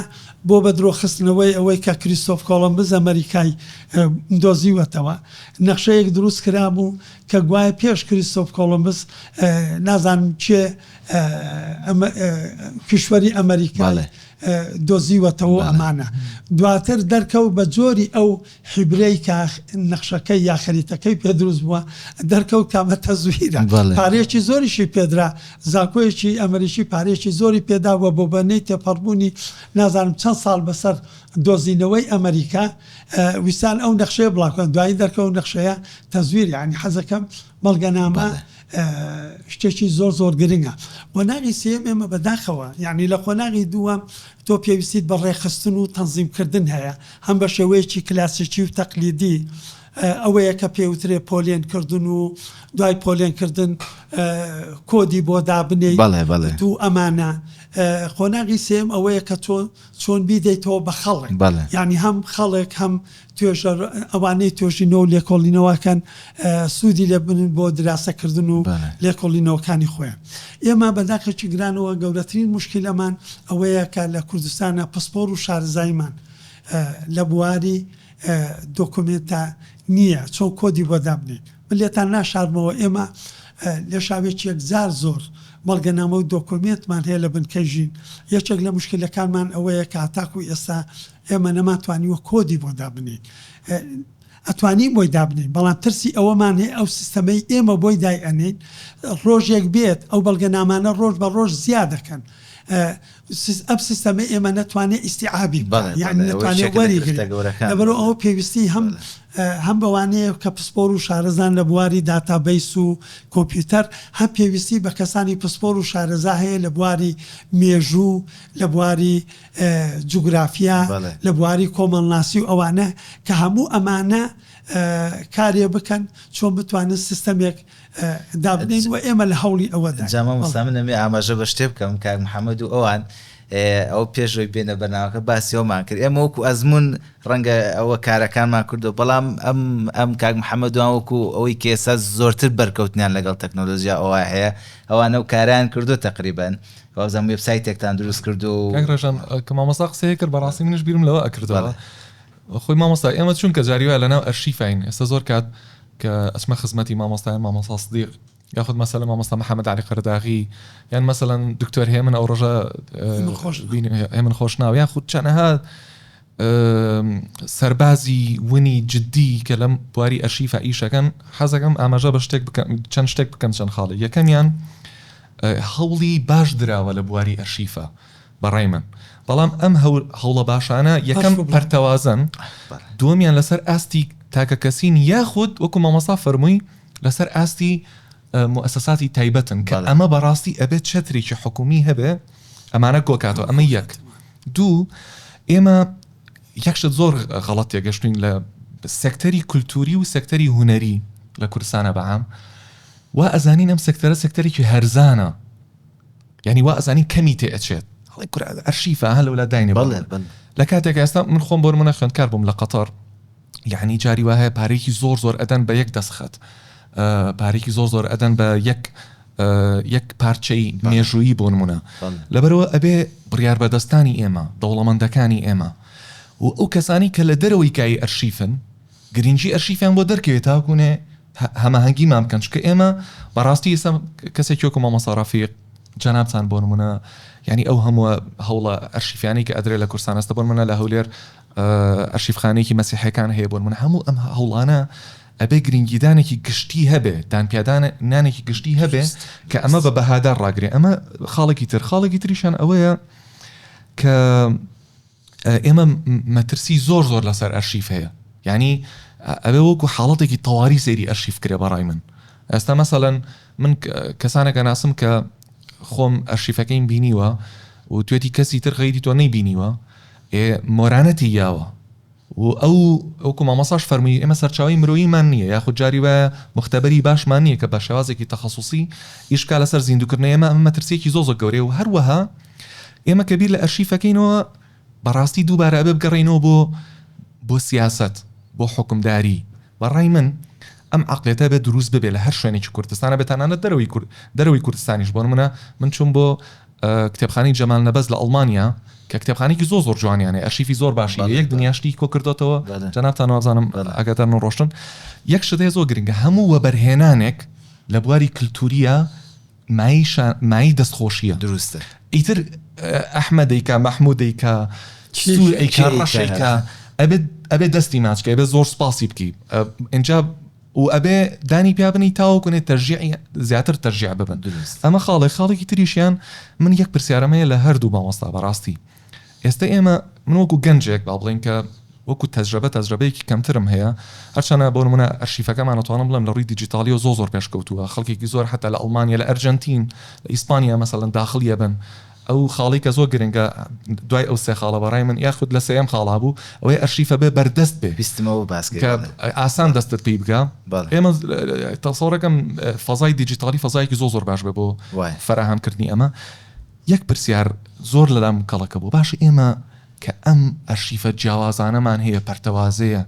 بۆ بە درۆخستنەوەی ئەوەی کە کریستۆف کۆڵۆمبس ئەمریکای دۆزیوەتەوە نەخشەیەک دروست کرابوو کە گوایە پێش کریستۆف کۆڵۆمبس نازانم چێ کشوەری ئەمریکای دۆزیوەتەوە ئەمانە دواتر دەرکەوت بە جۆری ئەو حیبرەی کە نەخشەکەی یا خەریتەکەی پێ دروست بووە دەرکەوت کامە تەزویرە پارێکی زۆریشی پێدرا زاکۆیەکی ئەمریکی پارێکی زۆری پێداوە بۆ بەنەی تێپەڕبوونی نازانم چەند ساڵ بەسەر دۆزینەوەی ئەمریکا ویسان ئەو نەخشەیە بڵاوکەن دوایی دەرکەوت نەخشەیە تەزویر ینی حەزەکەم بەڵگەنامە شتێکی زۆر گرنگە قۆناغی سێم ئێمە بەداخەوە یعنی لە قۆناغی دووەم تۆ پێویستیت بە ڕێخستن و تەنزیمکردن هەیە هەم بە شێوەیەکی کلاسیکی و تەقلیدی ئەوەیە کە پێوترێ پۆلێنکردن و دوای پۆلێنکردن کۆدی بۆ دابنێ دوو ئەمانە قۆناغی سێم ئەوەیە کە تۆ چۆن بیدەیتەوە بە خەڵک ینی هەم خەڵک هەم توێژە ئەوانەی توێژینەوە لێکۆڵینەوەکەن سوودی لێ بنن بۆ دراسەکردن و لێکۆڵینەوەکانی خۆیان ئێمە بەداخەکی گرانەوە گەورەترین مشکلەمان ئەوەیە کە لە کوردستانە پسپۆر و شارزایمان لە بواری دۆکومنتە نییە چۆن کۆدی بۆ دابنین من لێتان ناشارمەوە ئێمە لە شاوێکی یەکجار زۆر بەڵگەنامە و دۆکۆمنتمان هەیە لە بنکەژین یەکێک لە مشکلەکانمان ئەوەیە کە هەتاکو ئێستا ئێمە نەماتوانیوە کۆدی بۆ دابنین ئەتوانین بۆی دابنین بەڵام ترسی ئەوەمان هەیە ئەو سیستەمەی ئێمە بۆی دای ئەنین ڕۆژێک بێت ئەو بەڵگەنامانە ڕۆژ بە ڕۆژ زیاد دەکەن ئەم سیستەمە ئێمە نەتوانێت ئیستیعابی یعنی نەتوانێت وەریگرێت لەبەرەوە ئەوە پێویستی هەم بەوانەیە کە پسپۆر و شارەزان لە بواری داتابیس و کۆمپیوتەر هەم پێویستی بە کەسانی پسپۆر و شارەزا هەیە لە بواری مێژوو لە بواری جوگرافیا لە بواری کۆمەڵناسی و ئەوانە کە هەموو ئەمانە کارێ بکەن چۆن بتوانن سیستەمێک دابنین و ئێمە لە هەوڵی ئەوەدا جامە مستەمنەمێ ئاماژە بە شتێ بکەم کاک محەممەد و ئەوان ئەو پێشەوەی بێنە بەناوەکە باسیەوەمان کرد ئێمە وەکو ئەزمون ڕەنگە ئەوە کارەکانمان کردو بەڵام ئەم کاک محەممەدوان وەکو ئەوەی کێسە زۆرتر بەرکەوتنیان لەگەڵ تەکنۆلۆژیا ئەوە هەیە ئەوانە و کاریان کردو تقریبان وەزەم وێبسایتێکتان دروست کردو ڕژان کە مامۆستا قسەیە کرد بەڕاستی منش بیرم لەوە ئەکردەوە خۆی مامۆستا ئێمە چونکە جاریوە لەناو ئەرشیفین ئێستا زۆر کات کە ئەچمە خزمەتی مامۆستایان مامۆستا صدیق ياخذ مثلا مامۆستا محەممەد علی قەرداغی یان مثلا دکتۆر هێمن ئەو ڕۆژە هێمن خۆشناو یان خود چەنەها سەربازی ونی جددی کە لەم بواری ئەرشیفە ئیشەکەن حەزەکەم ئاماژە بە چەند شتێک بکەم چەند خاڵی. یەکەمیان هەوڵی باش دراوە لە بواری ئەرشیفە بەڕای من، بەڵام ئەم هەوڵە باشانە یەکەم پەرتەوازن، دووەمیان لەسەر ئاستی تاکە کەسین یاخود وەکو مامۆستا فەرمووی لەسەر ئاستی مؤسساتی تایبەتن کە ئەمە بەڕاستی ئەبێت چەترێکی حکومی هەبێ ئەمانە گۆکاتەوە. ئەمە یەک. دوو، ئێمە یەکشت زۆر غەڵەت تێگەشتوین لە سێکتەری کولتوری و سێکتەری هونەری لە کوردستانە بەعام، وا ئەزانین ئەم سێکتەرە سێکتەرێکی هەرزانە، یعنی وا ئەزانین کەمی تێئەچێت ئەرشیفە هە لەولا داینێ لە کاتێک ئێستا من خۆم بۆ منە خوێندکار بووم لە قەتەر، یعنی جاری وایە پارێکی زۆر ئەدەن بە یەک دەستخەت، پارێکی زۆر ئەدەن بە یەک پارچەی مێژوویی بۆ نمونە، لەبەرەوە ئەبێ بڕیار بەدەستانی ئێمە دەوڵەمەندەکانی ئێمە و ئەو کەسانی کە لە دەرەوەی کای ئەرشیفن گرنگی ئەرشیفیان بۆ دەرکەوێت تاکوونێ هەماهەنگی مامکەن، چکە ئێمە بەڕاستی ئێستا کەسێک وەکو مامۆستا ڕەفیق جەنابتان بۆ نمونە، یعنی ئەو هەموو هەوڵە ئەرشیفیانی کە ئەدرێت لە کوردستان ئەستا بۆ منە لە هەولێر ئەرشیفخانەیەکی مەسیحیەکان هەیە بۆ منە، هەموو ئەم هەوڵانە ئەبێ گرنگیدانێکی گشتی هەبێ، دانپیادانێکی گشتی هەبێ کە ئەمە بە بەهادار ڕاگرێ. ئەمە خاڵێکی تریشان ئەوەیە کە ئێمە مەترسی زۆر لەسەر ئەرشیف هەیە، یعنی ئەبێ وەکو حاڵەتێکی تەواوی سەیری ئەرشیف کرێ بەڕای من. ئێستا مەسەڵەن من کەسانێکە ناسم کە خۆم ئەرشیفەکەیم بینیوە و توێتی کەسی تر غەیری تۆ نەیبینیوە، مۆرانەتی یاوە و ئەوکو مامۆستاش فەرمووی ئێمە سەرچاوی مرۆییمان نییە، یاخود جاری وایە مختبەری باشمان نییە کە بە شێوازێکی تەخەسوسی ئیشکا لەسەر زیندوکردنەوە ئێمە مەترسیەکی زۆر گەورەیە و هەروەها ئێمە کە بیر لە ئەرشیفەکەینەوە بەڕاستی دووبارە ئەبێ بگەڕێنەوە بۆ سیاست، بۆ حکومداری. بەڕای من ئەم عەقلێتە بێت دروست ببێ لە هەر شوێنێکی کوردستانە بێتانانە دەرەوەی کوردستانیش بۆ منە من چوم بۆ کتێبخانەی جەمال نەبەز لە ئەڵمانیا کە کتێبخانێکی زۆر جوانیانێ ئەرشیفی زۆر باشی یەک دنیاشتی کۆ کردوتەوە جەنابتان وازانم ئەگەتان ڕۆشتن. یەک شتێ زۆر گرنگە هەموو وەبەرهێنانێک لە بواری کللتوریە مای دەستخۆشیە دروستە، ئیتر ئەحمەدەیکا مەحموودەیکا ئەیکا ڕەشەیکا ئەبێ دەستی ماچکە ئەبێ زۆر سپاسی بکی ئینجا و ئەبێ دانی پیابنی تاوەکوێت تەرژیع زیاتر تەرژیع ببن. ئەمە خاڵێکی تریشیان من یەک پرسیارەمەیە لە هەردوو مامۆستا بەڕاستی. ئێستا ئێمە من وەکو گەنجێک با بڵێن کە وەکو تەجربەیەکی کەمترم هەیە، هەرچەنە بۆ نمونە ئەرشیفەکەمان نەتوانم بڵێم لە ڕووی دیجیتالی و زۆر پێشکەوتووە، خەڵکێکی زۆر حتا لە ئەڵمانیا لە ئەرجەنتین لە ئیسپانیا مەسەڵەن داخلیە بن. ئەو خاڵی کە زۆر گرنگە دوای ئەو سێ خاڵە بەڕای من یاخود لە سێم خاڵا بوو ئەوەی ئەرشیفە بێ بەردەست بێ بیستمەوە باسکە ئاسان دەستت پێی بگە. ئێمە تەسەوڕەکەم فەزای دیجیتالی فەزایەکی زۆر باش بێ بۆ فەراهەمکردنی ئەمە. یەک پرسیار زۆر لەلام کەڵەکە بوو، باش ئێمە کە ئەم ئەرشیفە جیاوازانەمان هەیە پەرتەوازەیە،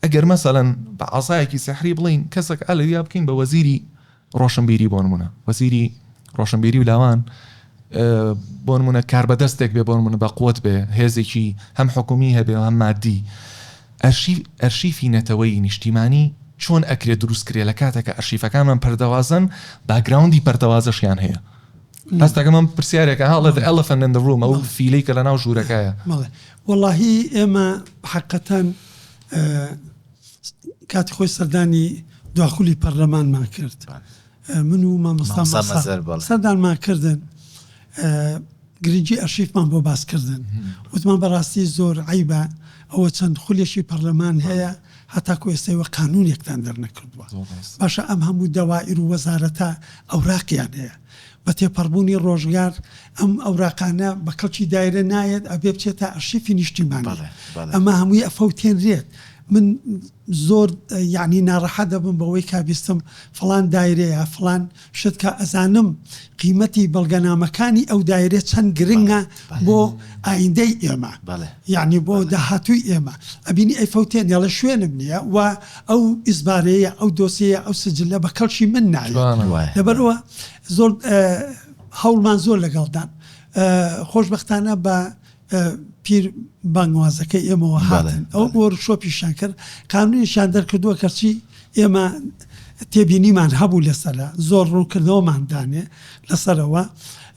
ئەگەر مەسەڵەن بە ئاسایەکی سەحری بڵین کەسێک ئەلەویا بکەین بە وەزیری ڕۆشنبیری بۆ نمونە، وەزیری ڕۆشنبیری و لاوان بۆ نمونە کار بەدەستێک بێ بۆ نمونە بە قوت بێ هێزێکی هەم حکومی هەبێ هەم مادی. ئەرشیفی نەتەوەی نیشتیمانی چۆن ئەکرێت دروست کرێ لە کاتێکە ئەرشیفەکانمان پەردەوازن باگراوندی پەردەوازەشیان هەیە. هەستەکە من پرسیارێکە هاڵێت elephant in the room ئەو فیلەی کە لە ناو ژوورەکەیە. وەڵاهی ئێمە حەقەتەن کاتی خۆی سەردانی دواخولی پەرلەمانمان کرد، من و مامۆستا سەردانمان کردن گرنگی ئەرشیفمان بۆ باسکردن، وتمان بەڕاستی زۆر عیبە ئەوە چەند خولیەشی پەرلەمان هەیە هەتاکو ئێستاوە قانونێکتان دەرنەکردووە. باشە ئەم هەموو دەوائر و وەزارەتە ئەوراقیان هەیە بە تێپەڕبوونی ڕۆژگار ئەم ئەوراقانە بە کەڵکی دایرە نایەت ئەبێ بچێتە ئەرشیفی نیشتیمانی. ئەمە هەمووی ئەفەوتێنرێت. من زۆر یعنی ناڕەحەت دەبم بەوەی کابیستم فڵان دایرەیە فڵان شت کە ئەزانم قیمەتی بەڵگەنامەکانی ئەو دایرێت چەند گرنگە بۆ ئایندەی ئێمە، یعنی بۆ داهاتووی ئێمە ئەبینی ئەیفەوتێن یا لە شوێنم نییە و ئەو ئیزبارەیە ئەو دۆسیە ئەو سجلە بە کەڵکی من نایە. لەبەرەوە زۆر هەوڵمان زۆر لەگەڵدان خۆشبەختانە بە پیر بانگوازەکەی ئێمەوە هاتن ئەو بۆ شۆپیشان کرد قانونیشان دەرکردووە کەچی ئێمە تێبینیمان هەبوو لەسەرە زۆر ڕوونکردەوەماندانێ لەسەرەوە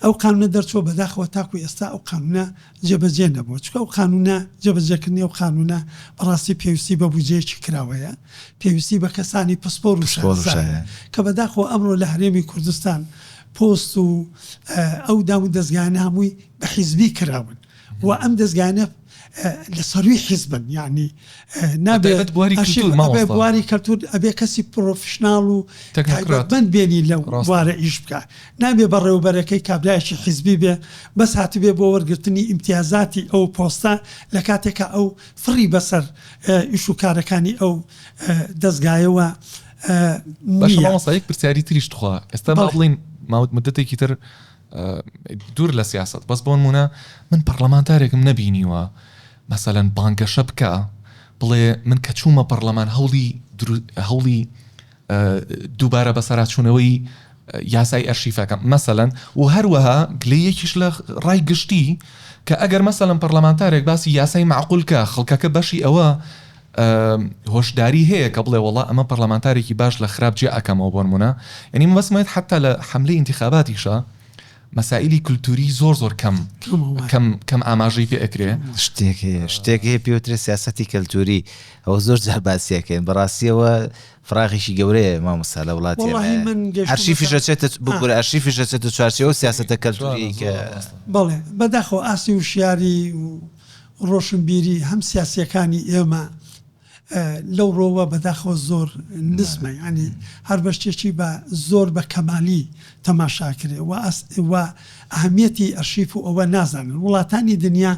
ئەو قانونە دەرچوە بەداخەوە تاکو ئێستا ئەو قانونە جێبەجێ نەبووە چکە ئەو قانونە جێبەجێکردنی ئەو قانونە بەڕاستی پێویستی بە بودجەیەکی کراوەیە پێویستی بە کەسانی پسپۆر و شارەزایە کە بەداخەوە ئەمڕۆ لە هەرێمی کوردستان پۆست و ئەو دام و دەستگانە هەمووی بە حیزبی کراون و ئەم دەستگانە لە سەروی حیزبن یعنی نابێت بواری کەلتور ئەبێ کەسی پرۆفشناڵ و تایبەتمەند بێنی لەو وارە ئیش بکە نابێ بەڕێوەبەرەکەی کابرایەکی حیزبی بێ بەس هاتوبێ بۆ وەرگرتنی ئیمتیازاتی ئەو پۆستە لە کاتێکە ئەو فڕی بەسەر ئیش و کارەکانی ئەو دەستگایەوە باشەماسایەک پرسیاری تریش دخوا ئێستا بڵین ماوت مدتێکی تر دوور لە سیاست بەس بۆ نمونە من پەرلەمانتارێکم نەبینیوە مەسەلەن بانگەشە بکە بڵێ من کە چوومە پەرلەمان هەوڵی دووبارە بەسەرچوونەوەی یاسای ئەرشیفەکەم مەسەلەن و هەروەها گلەیەکیش لە ڕای گشتی کە ئەگەر مەسەلەن پەرلەمانتارێک باسی یاسای معقولکە خەڵکەکە بەشی ئەوە هۆشداری هەیە کە بڵێ وڵا ئەمە پەرلەمانتارێکی باش لە خراپجێ ئەەکەمەوە بۆ نمونە یعنی مەسمێت حتا لە حملەی انتخاباتیشە مەسائلی کولتوری زۆر کەم ئاماژەی پێ ئەکرێ شتێک هەیە پێوترێت سیاسەتی کەلتوری ئەوە زۆر جار باسیەکەن بەڕاستیەوە فراغیشی گەورەیە مامۆستا لە وڵاتی ئەرشیفیشەچێتە چوارچێوە سیاسەتە کەلتوری کە بەڵێ بەداخەوە ئاسی و شیاری و ڕۆشنبیری هەم سیاسیەکانی ئێمە لەو ڕۆوە بەداخەوە زۆر نزمە ینی هەر بەشتێکی بە زۆر بە کەمالی تەماشاکرێ و ئەهەمیەتی ئەرشیف و ئەوە نازانن وڵاتانی دنیا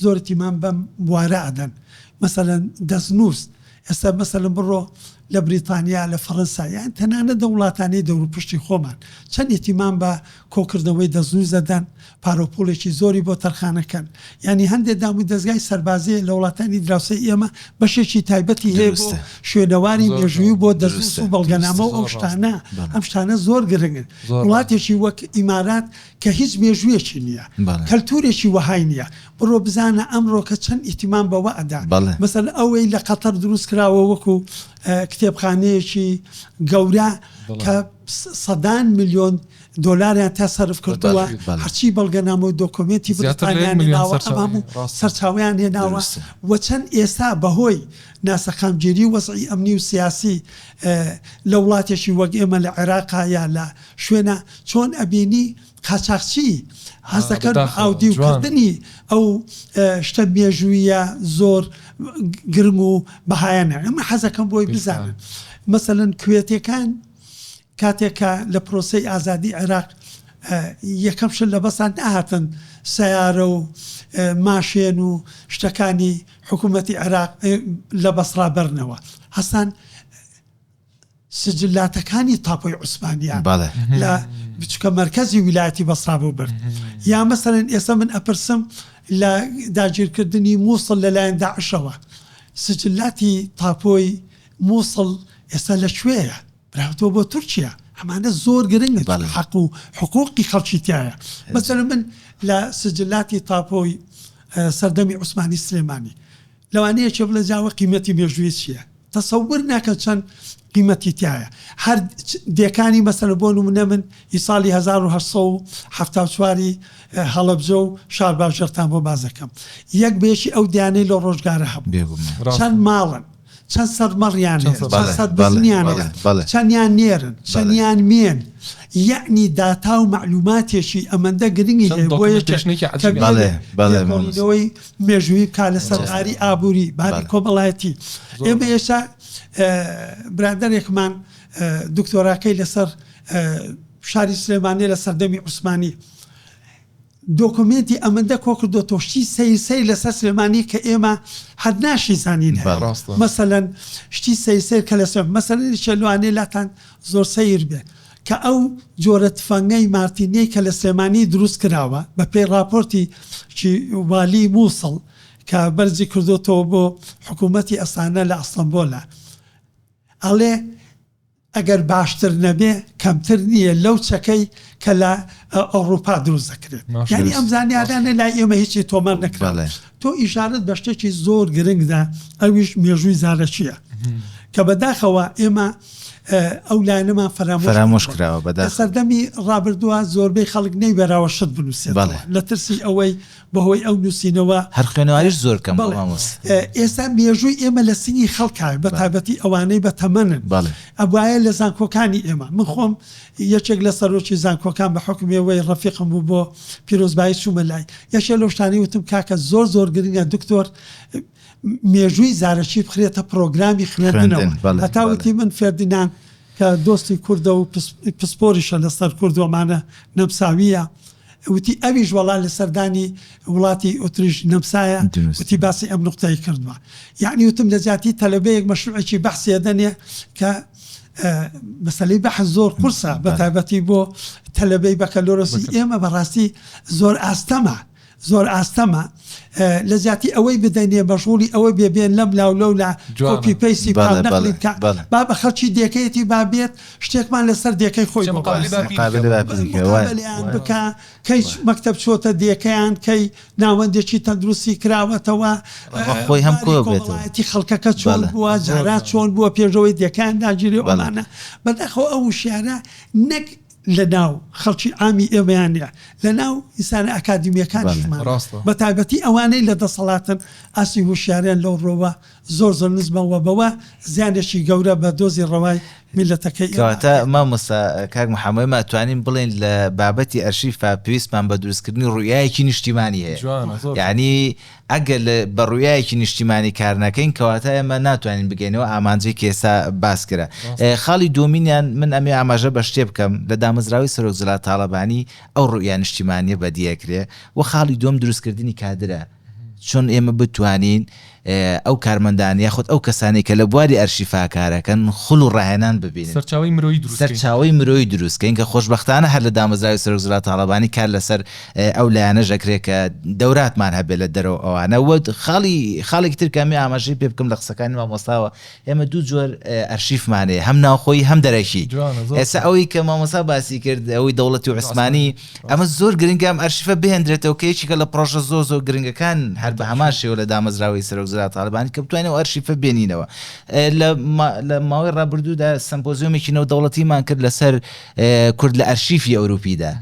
زۆر تیمان بەم بوارە ئەدەن مەسەلەن دەستنووس ئێستا مەسەلەن بڕۆ لە بریتانیا لە فەڕەنسا یان تەنانەت دە وڵاتانی دەوروپشتی خۆمان چەند ئێتیمان بە کۆکردنەوەی دەستنووس دەدەن پارۆپۆلێکی زۆری بۆ تەرخانەکەن ینی هەندێک دام و دەستگای سەربازی لە وڵاتانی دراوسەی ئێمە بەشێکی تایبەتی هەیە بۆ شوێنەواری مێژووی بۆ دەستنووس و بەڵگەنامە و ئەو شتانە ئەم شتانە زۆر گرنگن وڵاتێکی وەک ئیمارات کە هیچ مێژوویەکی نییە کەلتورێکی وەهای نییە بڕۆ بزانە ئەمڕۆ کە چەند ئیتیمان بەوە ئەدا مەسەلەن ئەوەی لە قەتەر دروست کراوە وەکو کتێبخانەیەکی گەورە کە سەدان ملیۆن دۆلاریان تا سەرف کردووە هەرچی بەڵگەنامە و دۆکۆمنتی بریتانیان هێناوە ئەمام و سەرچاویان هێناوە و چەند ئێستا بەهۆی ناسەخامگیری وەزعی ئەمنی و سیاسی لە وڵاتێکی وەک ئێمە لە عێراقا یا لە شوێنە چۆن ئەبینی قاچاقچی هەست دەکەن ئاودیوکردنی ئەو شتە مێژوویە زۆر گرنگ و بەهایەنە ئەمە حەزەکەم بۆی بزانن مەسەلەن کوێتەکان کاتێکە لە پرۆسەی ئازادی عێراق یەکەم شت لە بەسان نەهاتن سیارە و ماشێن و شتەکانی حکوومەتی عێراق لە بەسڕا بەرنەوە هەستان سجلاتەکانی تاپۆی عوسمانیان لە بچکە مرکزی ویلایەتی بەسڕا بۆ برد یا مەسەلەن ئێستا من ئەپرسم لە داگیرکردنی مووسڵ لەلایەن داعشەوە سجلاتی تاپۆی مووسڵ ئێستا لەکوێیە براوتەوە بۆ تورکیا ئەمانە زۆر گرنگە حەق و حقوقی خەڵکی تایە مەسەلەن من لە سجلاتی تاپۆی سەردەمی عوسمانی سلێمانی لەوانەیە چێ بڵێ جاوە قیمەتی مێژووی چییە تەسەور ناکە چەند قیمەتی تایە هەر دێکانی مەسەلە بۆ نمونە من ئیساڵی 1970 هەڵەبجە و شارباژێرتان بۆ بازەکەم یەک بێشی ئەو دیانەی لە ڕۆژگارە هەبوو چەند ماڵن چەند سەرمەڕیان سەد بزنیان چەندیان نێرن چەندیان مێن یعنی داتا و معلوماتێکی ئەمەندە گرنگی هەیە بۆیەوەی مێژووی کا لە سەراری ئابووری باری کۆمەڵایەتی ئێمە ئێستا برادەرێکمان دکتۆراکەی لەسەر شاری سلێمانی لە سەردەمی عوسمانی دۆکومنتی ئەمەندە کۆ کردو تۆشتی سەیسەی لەسەر سلێمانی کە ئێمە هەر ناشی زانین مەسەلەن شتی سەیسەر کە لەسەر مەسەلەن شەلوانێ لاتان زۆر سەیر بێ کە ئەو جۆرە تفەنگەی مارتینەی کە لە سلێمانی دروست کراوە بە پێی راپۆرتی والی مووسڵ کە بەرزی کردوتەوە بۆ حکوومەتی ئەسانە لە ئەستەمبۆلە ئەڵێ ئەگەر باشتر نەبێ کەمتر نییە لەو چەکەی کە لە ئەوروپا دروست دەکرێت یعنی ئەم زانیادانە لای ئێمە هیچی تۆمەر نەکرێت تۆ ئیشارەت بە شتێکی زۆر گرنگدا ئەویش مێژووی زارەچیە کە بەداخەوە ئێمە ئەو لایەنەمان فرامۆش کراوە بەداخەوە. سەردەمی ڕابردووە زۆربەی خەڵک نەیبەراوە شت بنووسێتەوە لە ترسی ئەوەی بەهۆی ئەو نووسینەوە هەر خوێنەواریش زۆر کەم. ئێستا مێژووی ئێمە لە سنی خەڵکای بە تایبەتی ئەوانەی بە تەمەنن ئەوایە لە زانکۆکانی ئێمە. من خۆم یەکێک لە سەرۆکی زانکۆکان بە حکومێەوەی ڕەفیقم بوو بۆ پیرۆزبایی چوومە لای یەکێ لەو شتانەی وتم کاکە زۆر گرنگە دکتۆر مێژووی زارەکی بخرێتە پرۆگرامی خوێندنەوە. هەتاوتی من فێردینان کە دۆستی کوردە و پسپۆریشە لەسەر کوردوەمانە نەمساویە وتی ئەویش وەڵا لە سەردانی وڵاتی ئۆتریش نەمسایە وتی باسی ئەم نقطەی کردووە. یعنی وتم لە زیاتی تەلەبەیەک مەشروعێکی بەحسیە دەنێ کە مەسەلەی بەحث زۆر قورسە بە تایبەتی بۆ تەلەبەی بەکەلۆرەسی ئێمە بەڕاستی زۆر ئاستەمە لە زیاتی ئەوەی بدەینێ بەشغوڵی ئەوەی بێبێن لەم لاولەو لە کۆپی پەیسی نەقلی بکە با بە خەڵکی دێکەیەتی بابێت شتێکمان لەسەر دێکەی خۆی بکە کەی مەکتەب چۆتە دێکەیان کەی ناوەندێکی تەندروستی کراوەتەوە خۆی هەم کۆبێتی خەڵکەکە چۆن بووە جارات چۆن بووە پێشەوەی دێکیان داگیری ئەوانە بەداخەوە ئەو شیانە نەک لە ناو خەڵکی ئامی ئێمەیانە لە ناو ئینسانە ئەکادمیەکانیمان بە تایبەتی ئەوانەی لە دەسەڵاتن ئاسی هوشیاریان لەو ڕۆوە زۆر نزمەوە بەوە زیانێکی گەورە بە دۆزی ڕەوای میلەتەکەی. کەواتە مامۆستا کاک محەممەد ماتوانین بڵێن لە بابەتی ئەرشیفا پێویستمان بە دروستکردنی ڕوویایەکی نیشتیمانی هەیە. یعنی ئەگەر بە ڕوویایەکی نیشتیمانی کار نەکەین کەواتە ئێمە ناتوانین بگەینەوە ئامانجەی کێسا باس کرا. خاڵی دومینیان من ئەمێ ئاماژە بە شتێ بکەم لە دامەزراوی سەرۆکزەلا تاڵەبانی ئەو ڕوویان نیشتیمانیە بەدیەکرێ و خاڵی دوم دروستکردنی کادرە چۆن ئێمە بتوانین ئەو کارمەندان یاخود ئەو کەسانی کە لە بواری ئەرشیفاکارەکەن خول و ڕاهێنان ببینن سەرچاوی مرۆیی دروستکەین کە خۆشبەختانە هەر لە دامەزراوی سەرۆکزەلا تاڵەبانی کار لەسەر ئەو لایەنە ژەکرێت کە دەوراتمان هەبێت لە دەرەوە ئەوانە و خاڵێکی تر کەمی ئاماژەی پێ بکەم لە قسەکانی مامۆستاوە ئێمە دوو جۆر ئەرشیفمانەیە هەم ناوخۆی هەم دەرەکی. ئێستا ئەوەی کە مامۆستا باسی کرد ئەوەی دەوڵەتی و عوسمانی ئەمە زۆر گرنگە ئەم ئەرشیفە بهێنرێتەوە کە یەکێکە لە پرۆژە زۆر گرنگەکان هەر بە هەمان شێوە لە دامەزراوی سەرۆکزەلا تاڵەبانی کە بتوانێت ئەرشیفە بێنینەوە. لە ماوەی ڕابردوودا سمپۆزیۆمێکی نەودەوڵەتیمان کرد لەسەر کورد لە ئەرشیفی ئەوروپیدا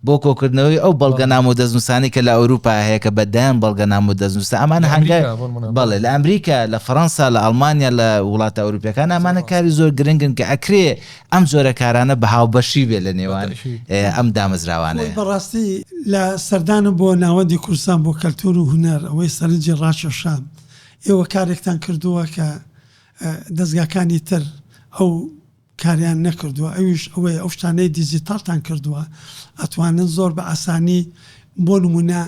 بۆ کۆکردنەوەی ئەو بەڵگە نام و دەستنووسانی کە لە ئەوروپا هەیە کە بەدایان بەڵگە نام و دەستنووسە ئەمانە هەنگای بەڵێ لە ئەمریکا لە فەڕەنسا لە ئەڵمانیا لە وڵاتە ئەوروپیەکان ئەمانە کاری زۆر گرنگن کە ئەکرێ ئەم جۆرە کارانە بە هاوبەشی بێ لە نێوان ئەم دامەزراوانەیە. بەڕاستی لە سەردانم بۆ ناوەندی کوردستان بۆ کەلتور و هونەر ئەوەی سەرنجی ڕاکێشان ئێوە کارێکتان کردووە کە دەستگاکانی تر ئەو کاریان نەکردووە ئەویش ئەوەیە ئەو شتانەی دیجیتالتان کردووە ئەتوانن زۆر بە ئاسانی بۆ نمونە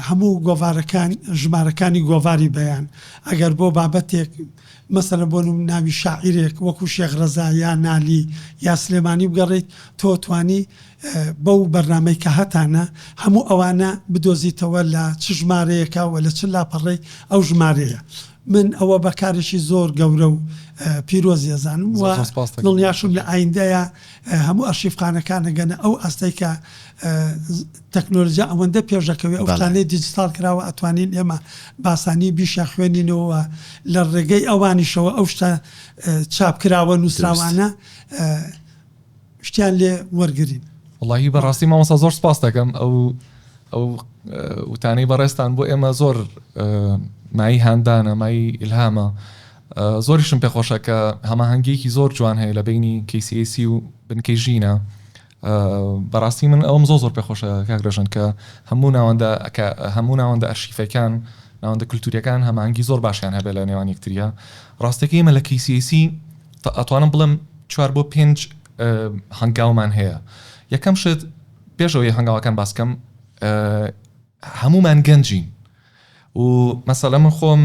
هەموو گۆڤارەکان ژمارەکانی گۆڤاری بەیان ئەگەر بۆ بابەتێک مەسەلە بۆ ناوی شاعیرێک وەکو شێخ ڕەزا یا نالی یا سلێمانی بگەڕیت تۆ توانی بەو بەرنامەی کە هەتانە هەموو ئەوانە بدۆزیتەوە لە چ ژمارەیەکە و لە چ لاپەڕێی ئەو ژمارەیە. من ئەوە بەکارێکی زۆر گەورە و پیرۆزی ئەزانم و دڵنیاشم لە ئایندەیە هەموو ئەرشیفخانەکانە گەنە ئەو ئەستەی کە تەکنۆلۆژیا ئەوەندە پێشەکەوی ئەو شتانەی دیجیتال کراوە ئەتوانین ئێمە باسانی بیشە خوێنینەوە لە ڕێگەی ئەوانیشەوە ئەو شتە چاپکراوە نووسراوانە شتیان لێ وەرگرین. وڵی بەڕاستی مامۆستا زۆر سپاس دەکەم ئەو وتانەی بەڕێستان بۆ ئێمە زۆر مای هاندانە مای ئیلهامە زۆریشم پێخۆشە کە هەماهەنگێکی زۆر جوان هەیە لە بینی KCAC و بنکەی ژینە. بەڕاستی من ئەوم زۆر پێخۆشە کاکرێژن کە هەموو ناوەندە ئەرشیفەکان ناوەندە کولتوریەکان هەماهەنگی زۆر باشیان هەبێت لە نێوان یەکتریە. ڕاستەکە ئێمە لە KCAC ئەتوانم بڵم 4 بۆ 5 هەنگاومان هەیە. یەکەم شت پێشەوەی هەنگاوەکان باسکەم هەمومان گەنجین و مەسەلە من خۆم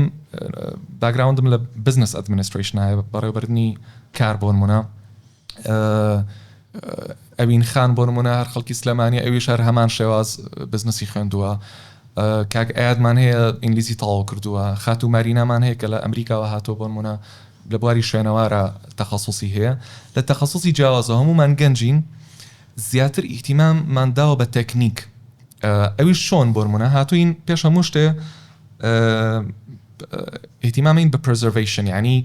باگراوندم لە بزنس ئەدمینستریشن هەیە بەڕێوەبردنی کار بۆ نمونە ئەوین خان بۆ نمونە هەر خەڵکی سلێمانی ئەویش هەر هەمان شێواز بزنسی خوێندووە. کاک ئایادمان هەیە ئینگلیزی تەواو کردووە. خاتو مارینامان هەیە کە لە ئەمریکاوە هاتۆ بۆ نمونە لە بواری شوێنەوارە تەخەسوسی هەیە. لە تەخەسوسی جیاوازەوە هەمومان گەنجین زیاتر ئیحتیماممان داوە بە تەکنیک. ئەویش چۆن بۆ نمونە هاتوین پێش هەموو شتێ ئیحتیمامین بە پرزەرڤیشن یعنی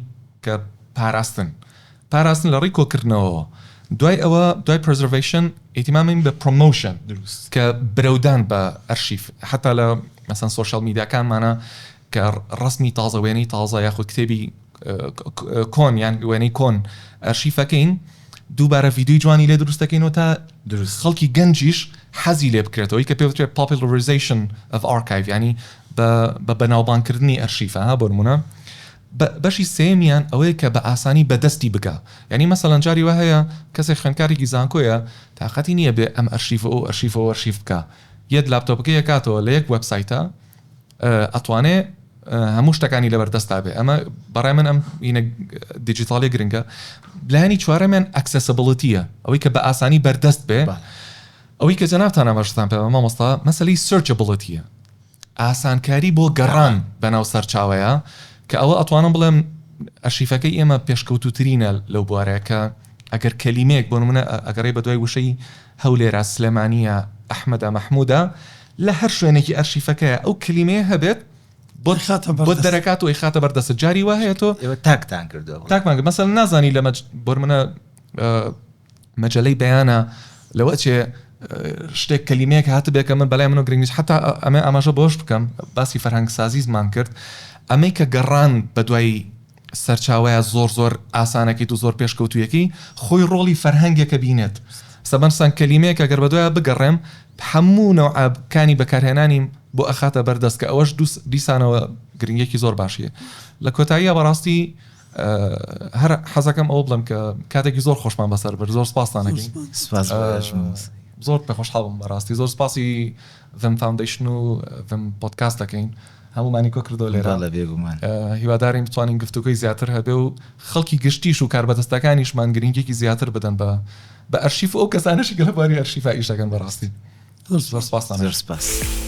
کە پاراستن پاراستن لە ڕێی کۆکردنەوە دوای ئەوە دوای preservation ئیتیمامین بە promotion کە برەودان بە ئەرشیف حتا لە مەسەن سوشال میدیاکانمانە کە ڕسمی تازە وێنەی تازە یاخود کتێبی کۆن یان وێنەی کۆن ئەرشیفەکەین دووبارە ڤیدیۆی جوانی لێ دروستەکەینەوە تا خەڵکی گەنجیش حەزی لێ بکرێتەوەی کە پێوترێت popularization of archive ینی بە بەناوبانکردنی ئەرشیفە ها بۆ نمونە بەشی سێمیان ئەوەیە کە بە ئاسانی بەدەستی بکە یعنی مەسەڵەن جاری وە هەیە کەسێک خوێندکارێکی زانکۆیە تااقەتی نییە بێ ئەم ئەرشیفە و ئەرشیفە و ئەرشیف بکە یەک لاپتۆپەکەی یەکاتەوە لە یەک وەبسایتە ئەتوانێ هەموو شتەکانی لەبەردەستا بێ ئەمە بەڕای من ئەم دیجیتالی گرنگە لایانی چوارەمیان accessibility-ە ئەوەی کە بە ئاسانی بەردەست بێ ئەوەی کە جەنابتان ئەمەشتان پێ مامۆستا مەسەلەی searchability-ە ئاسانکاری بۆ گەڕان بەناو سەرچاوەیە کە ئەوە ئەتوانم بڵێم ئەرشیفەکەی ئێمە پێشکەوتوترینە لەو بوارەیە کە ئەگەر کەلیمەیەک بۆ نمونە ئەگەڕێ بە دوای وشەی هەولێرە سلێمانیە ئەحمەدە مەحموودە لە هەر شوێنێکی ئەرشیفەکەیە ئەو کەلیمەیە هەبێت بۆ دەرەکات و خاتە بەردەست جاری وهەیە تۆ تاکتان کردو تاکمان مەسەڵ نازانی لە بۆ منە مەجەلەی بەیانە لەوە چێ شتێک کەلیمەیەک هاتە بێکە من بەلای من و گرنگیش حتا ئەمە ئاماژە بۆش بکەم باسی فەرهەنگ سازیزمان کرد ئەمەی کە گەڕان بە دوای سەرچاوەیە زۆر ئاسانەکەیت و زۆر پێشکەوتویەکی خۆی ڕۆڵی فەرهەنگێکە بینێت سەبەنسان کەلیمەیەکە گەر بە دوایە بگەڕێم هەموو نەوعابکانی بەکارهێنانیم بۆ ئەخاتە بەردەست کە ئەوەش دیسانەوە گرنگێکی زۆر باشیە لە کۆتاییە بەڕاستی هەر حەزەکەم ئەوە بڵم کە کاتێکی زۆر خۆشمان بەسەر بر زۆر سپاسانەکەین زۆر پێخۆشحاڵم بەڕاستی زۆر سپاسی ڤم فاوندیشن و ڤم پۆدکاست دەکەین هەمومانی کۆ کردو لێرە لە بێگومان هیوادارین بتوانین گفتوگوی زیاتر هەبێ و خەڵکی گشتیش و کاربەدەستەکانیشمان گرنگێکی زیاتر بدەن بە ئەرشیف ئەو کەسانەشی گەلەباری ئەرشیفە ئیشەکەن بەڕاستی زۆر سپاس.